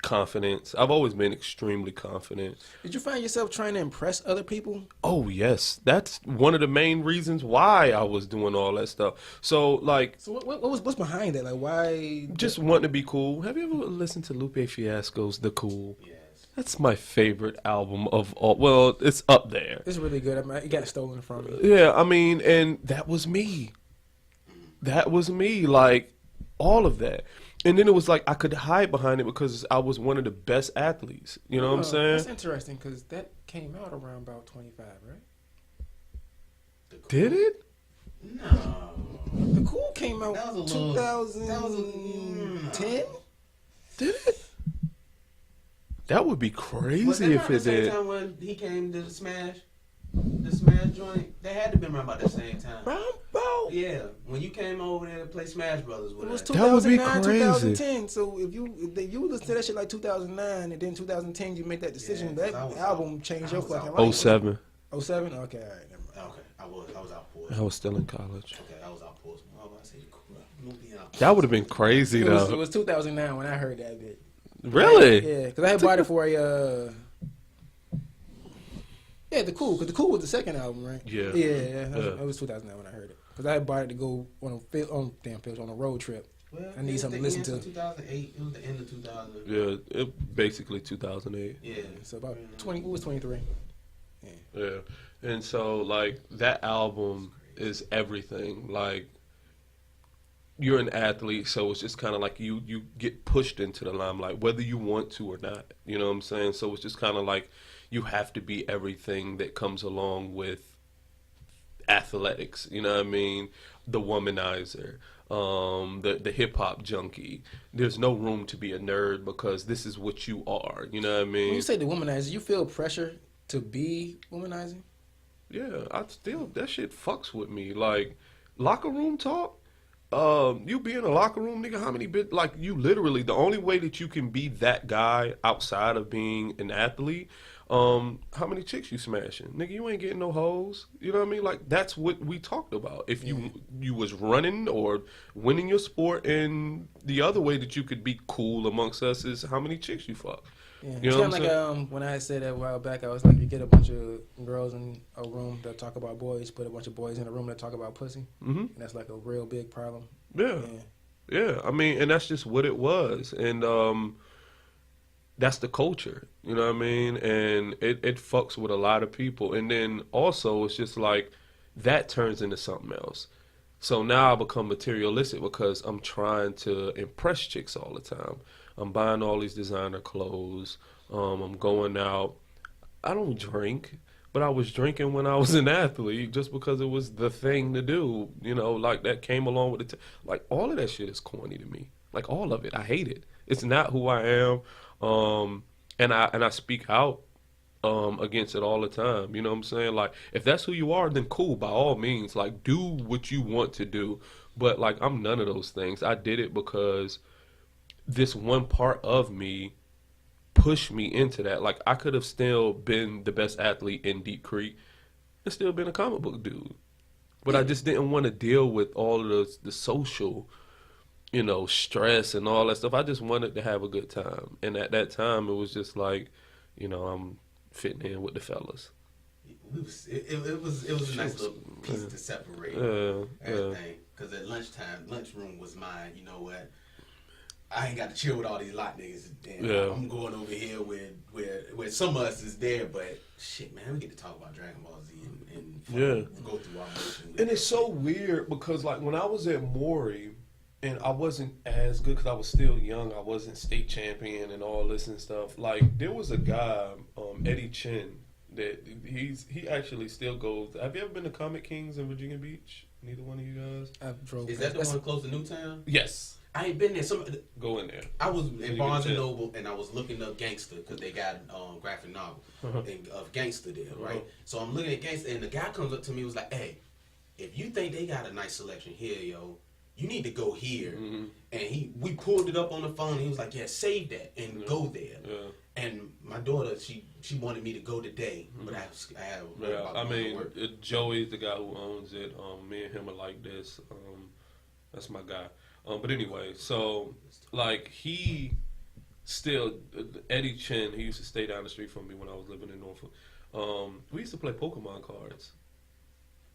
Confidence. I've always been extremely confident.
Did you find yourself trying to impress other people?
Oh, yes. That's one of the main reasons why I was doing all that stuff. So, like,
So what's behind that? Like why?
just wanting to be cool. Have you ever listened to Lupe Fiasco's The Cool?
Yes.
That's my favorite album of all. Well, it's up there.
It's really good. I mean, it got stolen from me.
Yeah, I mean, and that was me. That was me, like, all of that. And then it was like I could hide behind it because I was one of the best athletes. You know what I'm saying?
That's interesting because that came out around about 25, right?
Did it?
No.
The Cool came out
That was a little-
2010.
Did it? That would be
Was
crazy
that
if
around the
it
same
did.
time when he came to the Smash joint? They had to be around about the same time.
About
Yeah, when you came over there to play Smash Brothers with
it was
us.
That would be
2009,
crazy.
2010. So if you listen to that shit like 2009 and then 2010 you make that decision,
Yeah,
that
'cause I was
album
out.
changed
I
your
was
fucking
out.
life.
07.
07? Okay, all right, never mind.
Okay, I was out for it.
I was still in college.
Okay, I was out for it. I was about to say, cool. You be out.
That would have been crazy,
It
though.
was 2009 when I heard that bit.
Really?
Yeah, because I had bought it for a Yeah, the Cool, because the Cool was the second album, right?
Yeah.
Yeah. That was 2009 when I heard it. Because I had bought it to go on a road trip.
Well,
I need something to listen to.
2008. It was the end of 2000.
Yeah, basically 2008.
Yeah.
So about 20. It was 23.
Yeah, and so like that album is everything. Like you're an athlete, so it's just kind of like you get pushed into the limelight whether you want to or not. You know what I'm saying? So it's just kind of like you have to be everything that comes along with athletics. You know what I mean? The womanizer, the hip hop junkie. There's no room to be a nerd because this is what you are. You know what I mean?
When you say the womanizer, you feel pressure to be womanizing?
Yeah, that shit fucks with me. Like locker room talk. You be in a locker room, nigga. How many like you literally the only way that you can be that guy outside of being an athlete. How many chicks you smashing, nigga? You ain't getting no hoes. You know what I mean? Like that's what we talked about. If you was running or winning your sport, and the other way that you could be cool amongst us is how many chicks you fuck.
Yeah.
You know what I'm
like
saying?
When I said that a while back, I was like, you get a bunch of girls in a room that talk about boys, put a bunch of boys in a room that talk about pussy.
Mm-hmm.
And that's like a real big problem.
Yeah. I mean, and that's just what it was, and that's the culture. You know what I mean? And it fucks with a lot of people, and then also it's just like that turns into something else. So now I become materialistic because I'm trying to impress chicks all the time. I'm buying all these designer clothes. I'm going out. I don't drink, but I was drinking when I was an athlete just because it was the thing to do. You know, like that came along with it. Like all of that shit is corny to me. Like all of it. I hate it. It's not who I am. And I speak out against it all the time. You know what I'm saying? Like if that's who you are, then cool, by all means. Like do what you want to do. But like I'm none of those things. I did it because this one part of me pushed me into that. Like I could have still been the best athlete in Deep Creek and still been a comic book dude. But I just didn't want to deal with all of the social, you know, stress and all that stuff. I just wanted to have a good time. And at that time it was just like, you know, I'm fitting in with the fellas.
It was a nice little piece to separate everything. Because at lunchroom was mine. You know what? I ain't got to chill with all these lot niggas. And I'm going over here where some of us is there, but shit, man, we get to talk about Dragon Ball Z and go through our motions.
And it's so weird because like when I was at Maury and I wasn't as good because I was still young, I wasn't state champion and all this and stuff. Like there was a guy, Eddie Chin, that he actually still goes. Have you ever been to Comic Kings in Virginia Beach? Neither one of you guys?
I drove.
Is that the one close to Newtown?
Yes.
I ain't been there.
Go in there.
I was in Barnes and Noble and I was looking up Gangster because they got graphic novel of Gangster there, right? So I'm looking at Gangster and the guy comes up to me and was like, "Hey, if you think they got a nice selection here, yo, you need to go here." And we pulled it up on the phone and he was like, "Yeah, save that and go there." And my daughter, she wanted me to go today, but I have
I mean, Joey's the guy who owns it. Me and him are like this. That's my guy. But anyway, so like he still Eddie Chin. He used to stay down the street from me when I was living in Norfolk. We used to play Pokemon cards,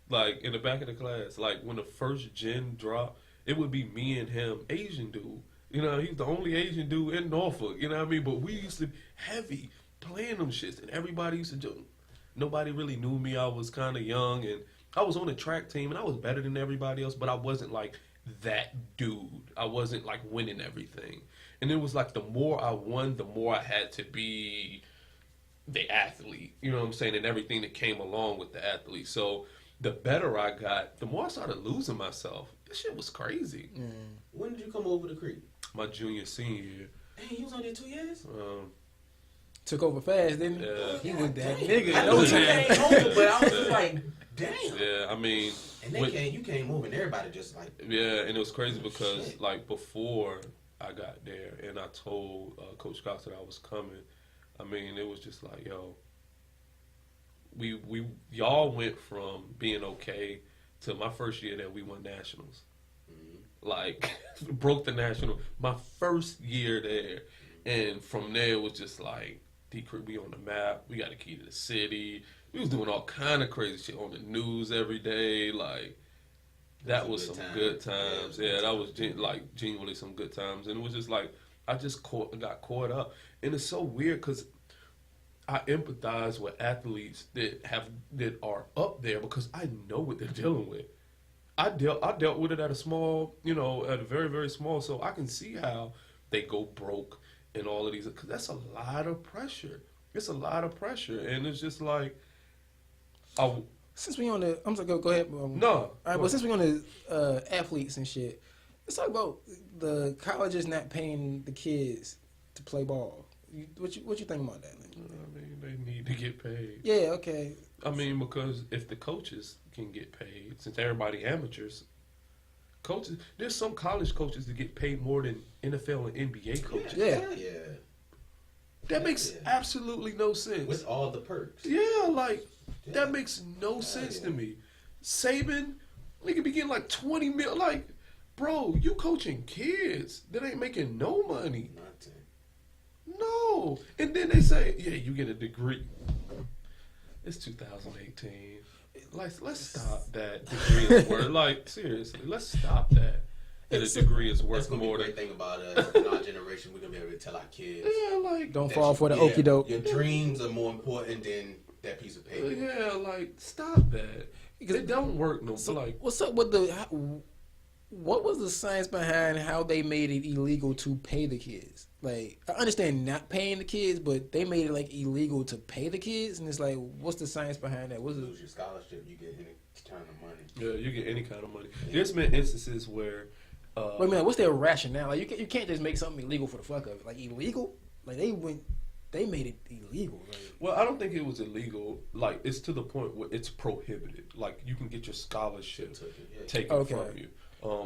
like in the back of the class. Like when the first gen dropped, it would be me and him, Asian dude. You know, he's the only Asian dude in Norfolk. You know what I mean? But we used to be heavy playing them shits, and everybody used to do. Nobody really knew me. I was kind of young, and I was on the track team, and I was better than everybody else. But I wasn't like that dude. I wasn't like winning everything. And it was like the more I won, the more I had to be the athlete. You know what I'm saying? And everything that came along with the athlete. So the better I got, the more I started losing myself. This shit was crazy.
When did you come over to Creek?
My senior year.
Dang, you was on there 2 years?
Took over fast, didn't he?
Yeah.
He was that nigga.
I know you came over, but I was just like, damn.
Yeah, I mean.
And you came over and everybody just like.
Yeah, and it was crazy because like before I got there and I told Coach Scott that I was coming, I mean it was just like, yo, y'all went from being okay to my first year that we won nationals. Like broke the national my first year there, and from there it was just like we on the map. We got a key to the city. We was doing all kind of crazy shit on the news every day. Like that was some good times. Yeah, that was genuinely some good times, and it was just like I just got caught up, and it's so weird because I empathize with athletes that are up there because I know what they're dealing with. I dealt with it at a small, at a very, very small, so I can see how they go broke and all of these, because that's a lot of pressure. It's a lot of pressure, and it's just like,
since we on the, I'm sorry, go ahead.
No.
All right, but since we on the athletes and shit, let's talk about the colleges not paying the kids to play ball. What you think about that?
I mean, they need to get paid.
Yeah, okay.
I mean, because if the coaches can get paid, since everybody amateurs, coaches, there's some college coaches that get paid more than NFL and NBA coaches.
Yeah.
That makes absolutely no sense.
With all the perks.
Yeah, like, that makes no sense to me. Saban, nigga be getting like 20 mil. Like, bro, you coaching kids that ain't making no money.
Nothing.
No. And then they say, yeah, you get a degree. It's 2018. Let's stop that degree is worth. Like, seriously, let's stop that. That a degree is worth more than.
That's gonna be the great thing about us in our generation. We're gonna be able to tell our kids.
Yeah, like,
Don't fall for the okie doke.
Your dreams are more important than that piece of paper.
yeah, like, stop that. It don't work no.
So,
like,
what's up with what was the science behind how they made it illegal to pay the kids? Like, I understand not paying the kids, but they made it like illegal to pay the kids, and it's like, what's the science behind that? What's
You
it?
lose your scholarship, you get any kind of money.
yeah, you get any kind of money. There's been instances where.
Wait a minute, what's their rationale? Like, you can't just make something illegal for the fuck of it. Like, illegal? Like, they made it illegal. Like,
Well, I don't think it was illegal. Like, it's to the point where it's prohibited. Like, you can get your scholarship taken from you,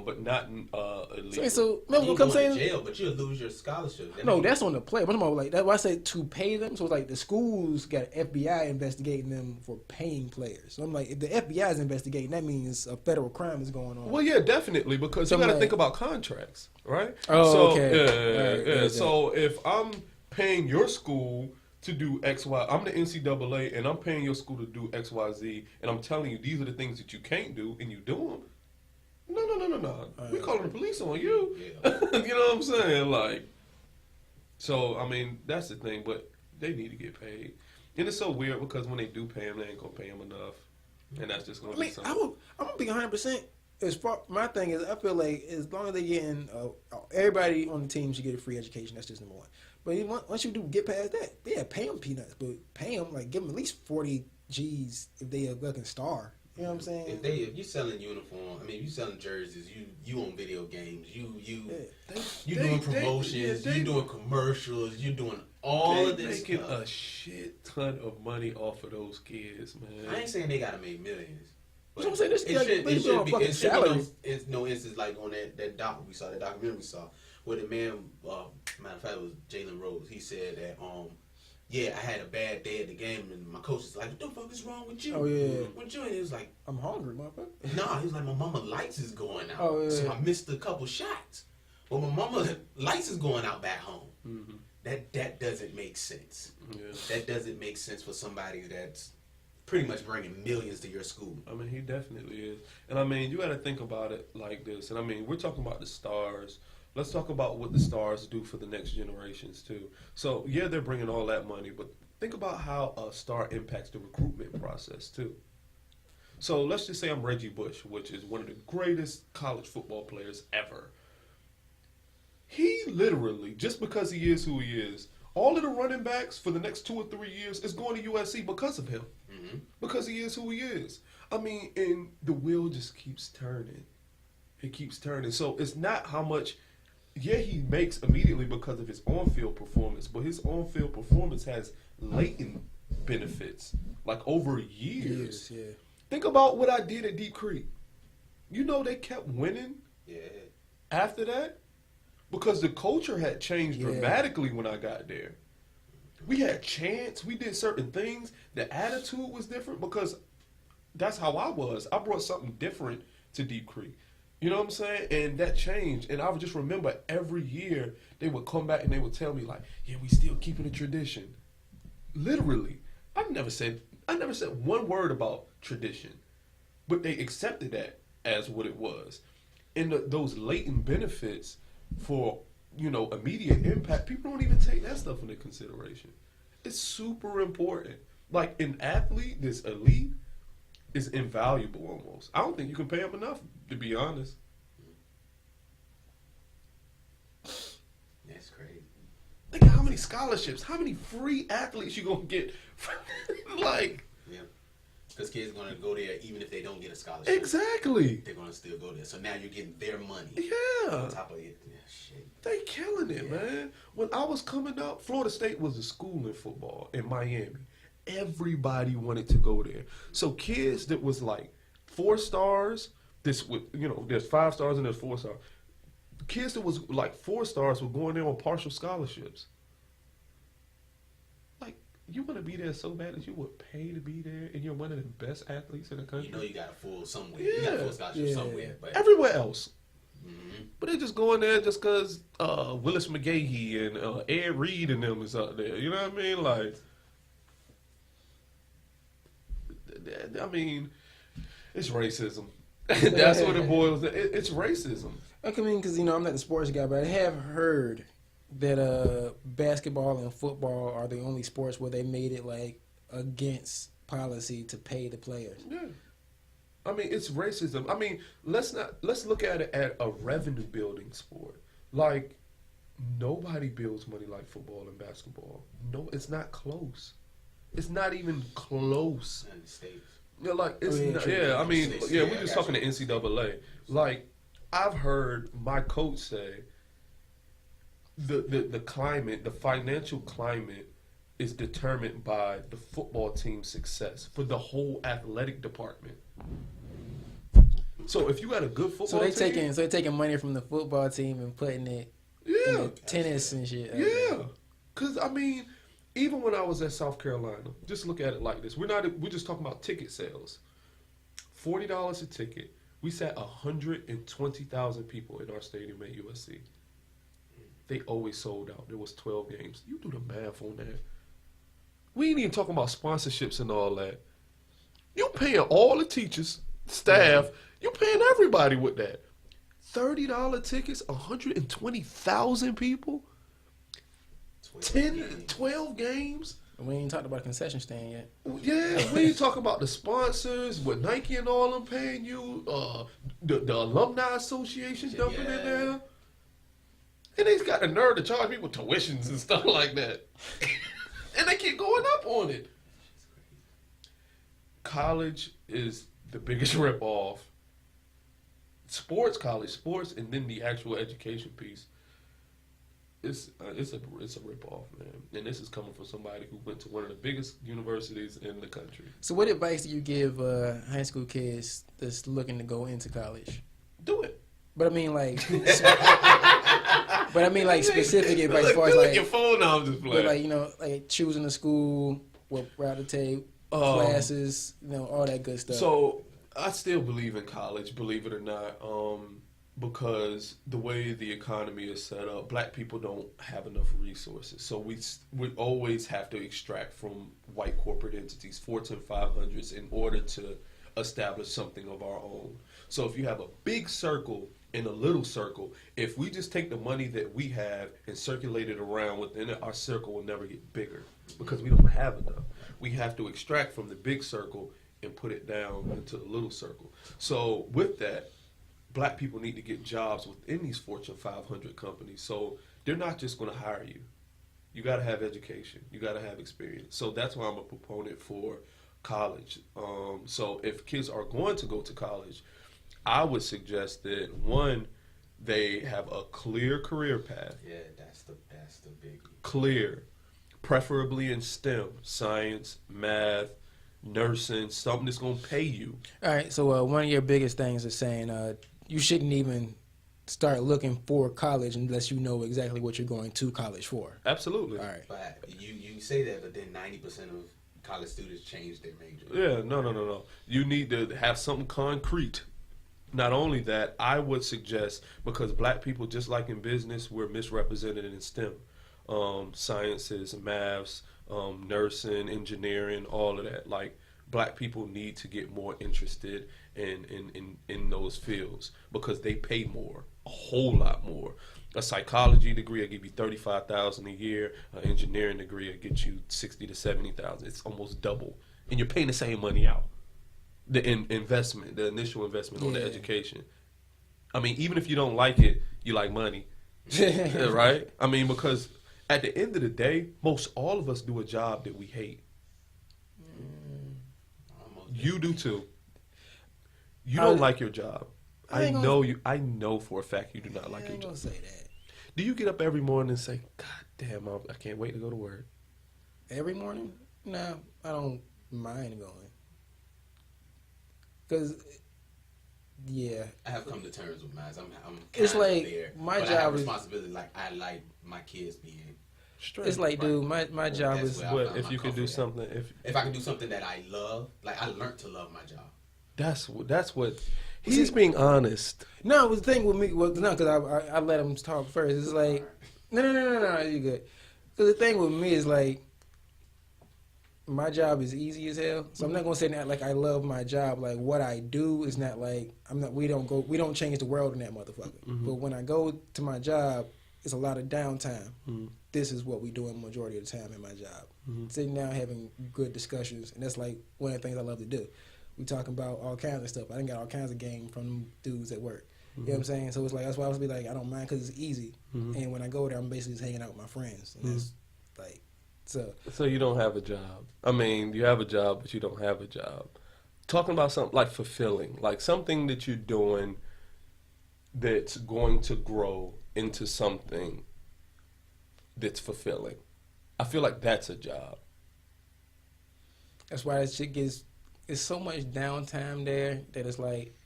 but not illegal.
so
You
remember what I'm
go to
saying?
jail, but you'll lose your scholarship.
No, that's on the play. But I'm about, like, that's why I said to pay them. So it's like the schools got FBI investigating them for paying players. So I'm like, if the FBI is investigating, that means a federal crime is going on.
Well, yeah, definitely, because
So
you got to
like-
think about contracts, right?
Oh,
so,
okay.
Yeah.
Right,
So if I'm paying your school to do X, Y, I'm the NCAA, and I'm paying your school to do X, Y, Z, and I'm telling you these are the things that you can't do, and you do them. No. We calling the police on you.
Yeah.
You know what I'm saying? Like, so I mean, that's the thing, but they need to get paid, and it's so weird because when they do pay them, they ain't gonna pay them enough, and that's just gonna
I
be
mean,
something.
I'm gonna be 100%. As far my thing is, I feel like as long as they getting everybody on the team should get a free education. That's just number one. But once you do get past that, yeah, pay them peanuts, but pay them like give them at least 40 G's if they a fucking star. You know what I'm saying?
If you selling uniform, I mean, if you selling jerseys, you on video games, you doing promotions, you doing commercials, you doing all of this
making
stuff.
a shit ton of money off of those kids, man.
I ain't saying they gotta make millions.
That's what I'm saying. This
It should be
salary.
no instance like on that documentary we saw, where the man, matter of fact, it was Jalen Rose. He said that, yeah, I had a bad day at the game, and my coach is like, "What the fuck is wrong with you?"
Oh yeah.
With you, and he was like,
I'm hungry, motherfucker.
"Nah," he was like, "My mama lights is going out,
Oh, yeah.
so I missed a couple shots. Well, my mama lights is going out back home.
Mm-hmm.
That doesn't make sense.
Yeah.
That doesn't make sense for somebody that's pretty much bringing millions to your school."
I mean, he definitely is. And I mean, you got to think about it like this. And I mean, we're talking about the stars. Let's talk about what the stars do for the next generations, too. So, yeah, they're bringing all that money, but think about how a star impacts the recruitment process, too. So, let's just say I'm Reggie Bush, which is one of the greatest college football players ever. He literally, just because he is who he is, all of the running backs for the next 2 or 3 years is going to USC because of him.
Mm-hmm.
Because he is who he is. I mean, and the wheel just keeps turning. It keeps turning. So it's not how much, yeah, he makes immediately because of his on-field performance, but his on-field performance has latent benefits, like over years.
Yeah.
Think about what I did at Deep Creek. You know they kept winning
Yeah.
after that because the culture had changed dramatically when I got there. We had chants. We did certain things. The attitude was different because that's how I was. I brought something different to Deep Creek. You know what I'm saying? And that changed. And I would just remember every year they would come back and they would tell me like, yeah, we still keeping a tradition. Literally. I I never said one word about tradition, but they accepted that as what it was. And those latent benefits for, immediate impact, people don't even take that stuff into consideration. It's super important. Like, an athlete that's elite is invaluable almost. I don't think you can pay them enough, to be honest.
That's crazy.
Think of how many scholarships, how many free athletes you gonna get. Like,
Yeah. Because kids are going to go there even if they don't get a scholarship.
exactly.
They're going to still go there. So now you're getting their money.
Yeah.
On top of it. Yeah, shit.
They killing it, man. When I was coming up, Florida State was a school in football in Miami. Everybody wanted to go there. So kids that was like 4 stars, there's 5 stars and there's 4 stars. Kids that was like 4 stars were going there on partial scholarships. Like, you want to be there so bad that you would pay to be there, and you're one of the best athletes in the country.
You know you got a full somewhere. You got a full scholarship somewhere. But
Everywhere else.
Mhm.
But they just going there just because Willis McGahee and Ed Reed and them is out there. You know what I mean? Like, I mean, it's racism. That's what it boils down. It's racism.
I mean, because I'm not the sports guy, but I have heard that basketball and football are the only sports where they made it like against policy to pay the players.
Yeah. I mean, it's racism. I mean, let's look at it at a revenue building sport. Like, nobody builds money like football and basketball. No, it's not close. It's not even close.
In the States.
Yeah, like it's not, I mean, we're just talking to NCAA. Like, I've heard my coach say the climate, the financial climate is determined by the football team's success for the whole athletic department. So if you got a good football team,
they're taking money from the football team and putting it in the tennis and shit.
Yeah, because I mean, even when I was at South Carolina, just look at it like this: we're just talking about ticket sales. $40 a ticket. We sat 120,000 people in our stadium at USC. They always sold out. There was 12 games. You do the math on that. We ain't even talking about sponsorships and all that. You paying all the teachers, staff. You paying everybody with that. $30 tickets, 120,000 people. 12 games.
We ain't talked about concession stand yet.
Yeah, we ain't talking about the sponsors, what Nike and all them paying you, the alumni associations dumping in there. And they got the nerve to charge people tuitions and stuff like that. And they keep going up on it. College is the biggest ripoff. College sports, and then the actual education piece. It's a ripoff, man. And this is coming from somebody who went to one of the biggest universities in the country.
So what advice do you give high school kids that's looking to go into college?
Do it.
But I mean, like, specific advice as far as like
your phone now, I'm just playing.
But like choosing a school, what route to take, classes, all that good stuff.
So I still believe in college, believe it or not, because the way the economy is set up, black people don't have enough resources. So we always have to extract from white corporate entities, Fortune 500s, in order to establish something of our own. So if you have a big circle and a little circle, if we just take the money that we have and circulate it around within it, our circle will never get bigger because we don't have enough. We have to extract from the big circle and put it down into the little circle. So with that, black people need to get jobs within these Fortune 500 companies. So they're not just going to hire you. You got to have education. You got to have experience. So that's why I'm a proponent for college. So if kids are going to go to college, I would suggest that, one, they have a clear career path.
Yeah, that's the big.
Clear. Preferably in STEM, science, math, nursing, something that's going to pay you.
All right, so one of your biggest things is saying you shouldn't even start looking for college unless you know exactly what you're going to college for.
Absolutely.
All right.
But you say that, but then 90% of college students change their major.
Yeah, no. You need to have something concrete. Not only that, I would suggest, because black people, just like in business, we're misrepresented in STEM. Sciences, maths, nursing, engineering, all of that. Like, Black people need to get more interested in those fields because they pay more, a whole lot more. A psychology degree will give you $35,000 a year. An engineering degree will get you $60,000 to $70,000. It's almost double, and you're paying the same money out. The investment, the initial investment on the education. I mean, even if you don't like it, you like money, right? I mean, because at the end of the day, most all of us do a job that we hate. You do too. You don't like your job. I know you. I know for a fact you do not like your job.
I ain't gonna say that.
Do you get up every morning and say, "God damn, I can't wait to go to work"?
Every morning? No, I don't mind going. Cause, yeah,
I have come to terms with mine. I'm
it's like
there,
my
but
job
I have
is
responsibility. Like I like my kids being
straight.
It's like, dude, my job
That's
is.
where I
But
find
if
my
you could do
comfort at.
something,
If I can do something that I love, like I learned to love my job.
that's what he's being honest.
No, the thing with me was no, because I let him talk first. It's like no, you good. Because the thing with me is like my job is easy as hell, so I'm not gonna say that like I love my job. Like what I do is not like we don't change the world in that motherfucker. But when I go to my job, it's a lot of downtime. This is what we do in the majority of the time in my job. Sitting down having good discussions, and that's like one of the things I love to do. We talking about all kinds of stuff. I done got all kinds of game from them dudes at work. You know what I'm saying? So it's like that's why I was be like I don't mind because it's easy. And when I go there, I'm basically just hanging out with my friends. And that's like
So you don't have a job. I mean, you have a job, but you don't have a job. Talking about something like fulfilling, like something that you're doing that's going to grow into something that's fulfilling. I feel like that's a job.
That's why that shit gets. It's so much downtime there that it's like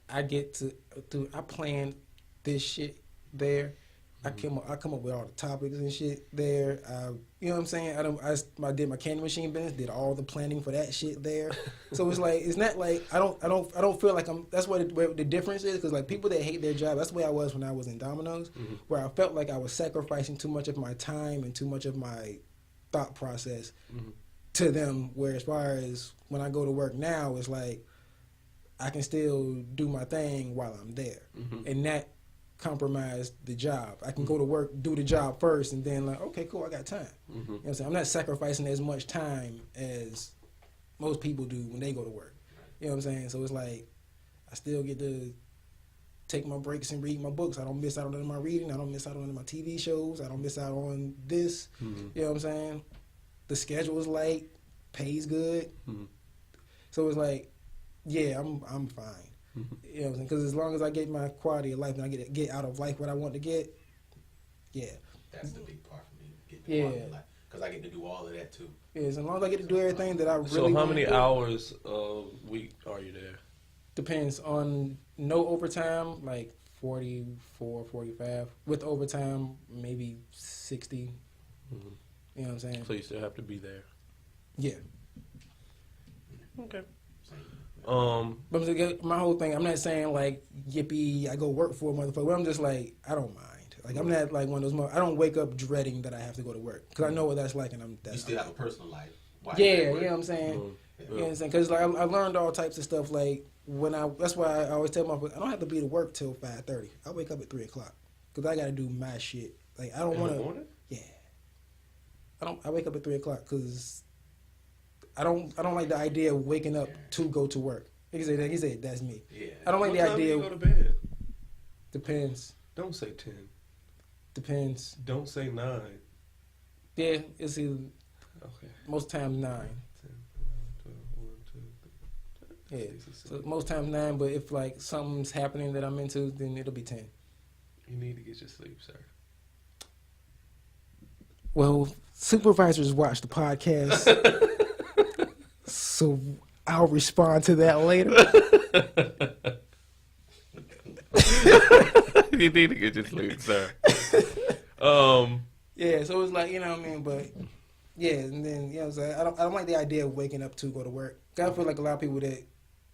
I get to do. I plan this shit there. I come up with all the topics and shit there. You know what I'm saying? I did my candy machine business. Did all the planning for that shit there. So it's like it's not like I don't feel like I'm. That's where the difference is because like people that hate their job. That's the way I was when I was in Domino's, where I felt like I was sacrificing too much of my time and too much of my thought process to them. Where as far as when I go to work now, it's like I can still do my thing while I'm there, and that compromise the job. I can go to work, do the job first, and then like, okay, cool, I got time. You know what I'm saying? I'm not sacrificing as much time as most people do when they go to work. You know what I'm saying? So it's like I still get to take my breaks and read my books. I don't miss out on my reading. I don't miss out on my TV shows. I don't miss out on this. You know what I'm saying? The schedule is light, pays good. So it's like, yeah, I'm fine. You know what I'm saying? Because as long as I get my quality of life and I get out of life what I want to get, yeah.
That's the big part for me. Get the quality of life. Because I get to do all of that too.
Yeah, as long as I get to do everything that I really
So how many
do,
hours a week are you there?
depends on no overtime, like 44, 45. With overtime, maybe 60. You know what I'm saying?
So you still have to be there.
Yeah.
Okay.
But my whole thing, I'm not saying like, yippee, I go work for a motherfucker. But I'm just like, I don't mind. Like, I'm not like one of those, I don't wake up dreading that I have to go to work. Because I know what that's like. And
You still have a personal life.
Yeah, you know what I'm saying? You know what I'm saying? Because like, I learned all types of stuff. Like, that's why I always tell my I don't have to be to work till 5:30. I wake up at 3 o'clock. Because I got to do my shit. Like, I don't want to. Yeah. I wake up at 3 o'clock because I don't like the idea of waking up to go to work. He said that's me.
Yeah.
I don't like
What
the
time do
idea.
you go to bed?
Depends.
Don't say 10.
Depends.
Don't say 9.
Yeah, it's either,
Okay.
most times 9.
10, 12, 1, 2, 3.
Yeah. So most times 9, but if like something's happening that I'm into, then it'll be 10.
You need to get your sleep, sir.
Well, supervisors watch the podcast, so I'll respond to that later.
You need to get your sleep, sir.
Yeah, so it's like, you know what I mean, but yeah, and then you know what I'm saying, I don't like the idea of waking up to go to work. 'Cause I feel like a lot of people that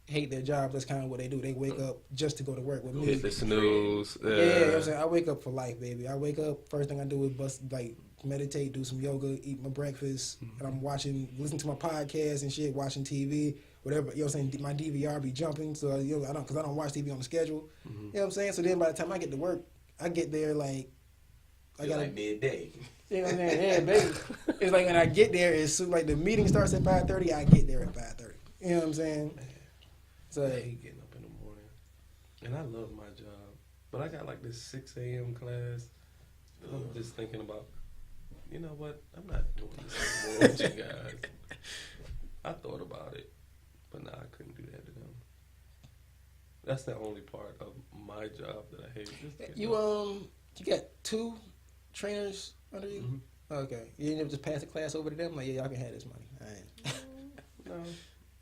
hate their job, that's kind of what they do. They wake up just to go to work. With me,
Hit the snooze.
yeah, you know what I'm saying, I wake up for life, baby. I wake up, first thing I do is meditate, do some yoga, eat my breakfast, and I'm listening to my podcast and shit, watching TV, whatever. You know what I'm saying? My DVR be jumping, so you know, because I don't watch TV on the schedule. You know what I'm saying? So then by the time I get to work, I get there like I
Feel
got
like midday.
You know what I'm saying? Yeah, baby. It's like when I get there, it's like the meeting starts at 5:30. I get there at 5:30. You know what I'm saying? So
I hate getting up in the morning, and I love my job, but I got like this 6 a.m. class. I'm just thinking about, you know what? I'm not doing this anymore with you guys. I thought about it, but nah, I couldn't do that to them. That's the only part of my job that I hate. Just getting up.
you got 2 trainers under you?
Mhm.
Okay. You didn't just pass the class over to them? Like, yeah, y'all can have this money. All right.
No,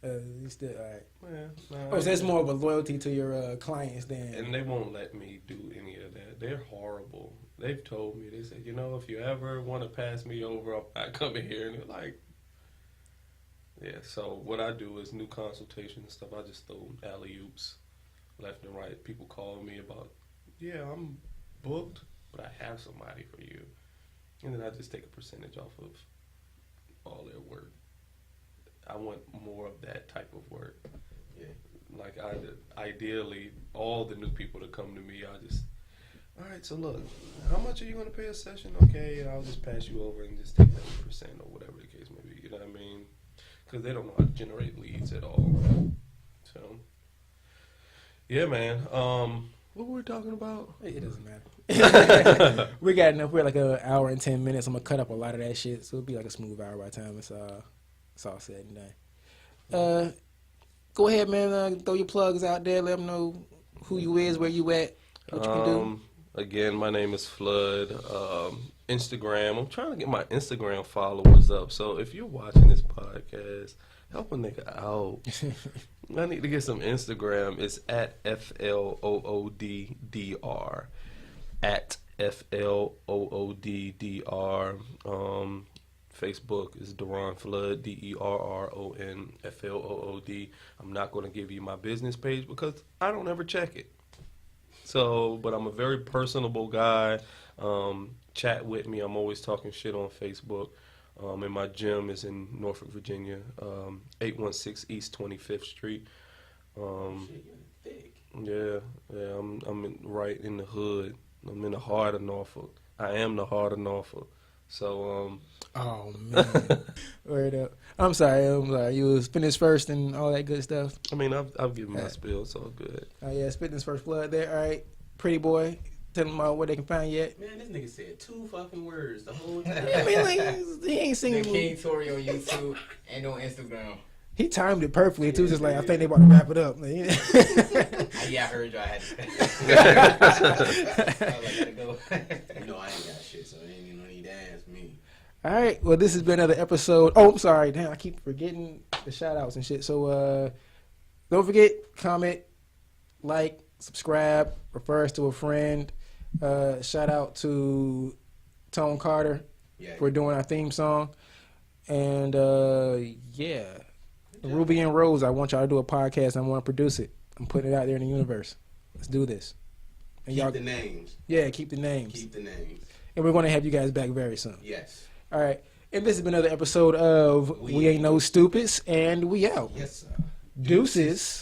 You still, all right.
man. Nah,
Oh, so that's more of a loyalty to your clients than...
And they won't let me do any of that. They're horrible. They've told me, they said, you know, if you ever want to pass me over, I'm not coming here. And they're like, yeah, so what I do is new consultation and stuff. I just throw alley-oops left and right. People call me about, yeah, I'm booked, but I have somebody for you. And then I just take a percentage off of all their work. I want more of that type of work.
Yeah.
Like, ideally, all the new people that come to me, I just, all right, so look, how much are you going to pay a session? Okay, I'll just pass you over and just take that % or whatever the case may be. You know what I mean? Because they don't know how to generate leads at all. So, yeah, man. What were we talking about?
It doesn't matter. We got enough. We're like an hour and 10 minutes. I'm going to cut up a lot of that shit, so it'll be like a smooth hour by the time it's all said and done. Go ahead, man. Throw your plugs out there. Let them know who you is, where you at, what you can do.
Again, my name is Flood. Instagram. I'm trying to get my Instagram followers up. So if you're watching this podcast, help a nigga out. I need to get some Instagram. It's at FLOODDR. At FLOODDR. Facebook is Deron Flood, DERRON FLOOD. I'm not going to give you my business page because I don't ever check it. So, but I'm a very personable guy. Chat with me. I'm always talking shit on Facebook. And my gym is in Norfolk, Virginia, 816 East 25th Street.
Shit, you're thick.
Yeah, I'm right in the hood. I'm in the heart of Norfolk. I am the heart of Norfolk. So,
Oh, man. Word up. I'm sorry. You was fitness first and all that good stuff.
I mean, I've given my spiel. It's all good.
Oh, yeah. Fitness first blood there. All right. Pretty boy. Tell them where they can find you at.
Man, this nigga said 2 fucking words the whole time.
I mean, like, he ain't
The
singing.
King Tory on YouTube and on Instagram.
He timed it perfectly, too. Just like, I think they about to wrap it up. Like,
Yeah, I heard you. I had to. I was like, gotta go.
You know I ain't got shit, so ain't even no need to ask me.
all right. Well, this has been another episode. Oh, I'm sorry. Damn, I keep forgetting the shout outs and shit. So, don't forget, comment, like, subscribe, refer us to a friend. Shout out to Tone Carter for doing our theme song. And, yeah. Ruby and Rose, I want y'all to do a podcast. I want to produce it. I'm putting it out there in the universe. Let's do this. And
Keep the names.
Yeah, keep the names.
Keep the names.
And we're going to have you guys back very soon.
Yes.
All right. And this has been another episode of We Ain't No Stupids, and we out.
Yes, sir.
Deuces.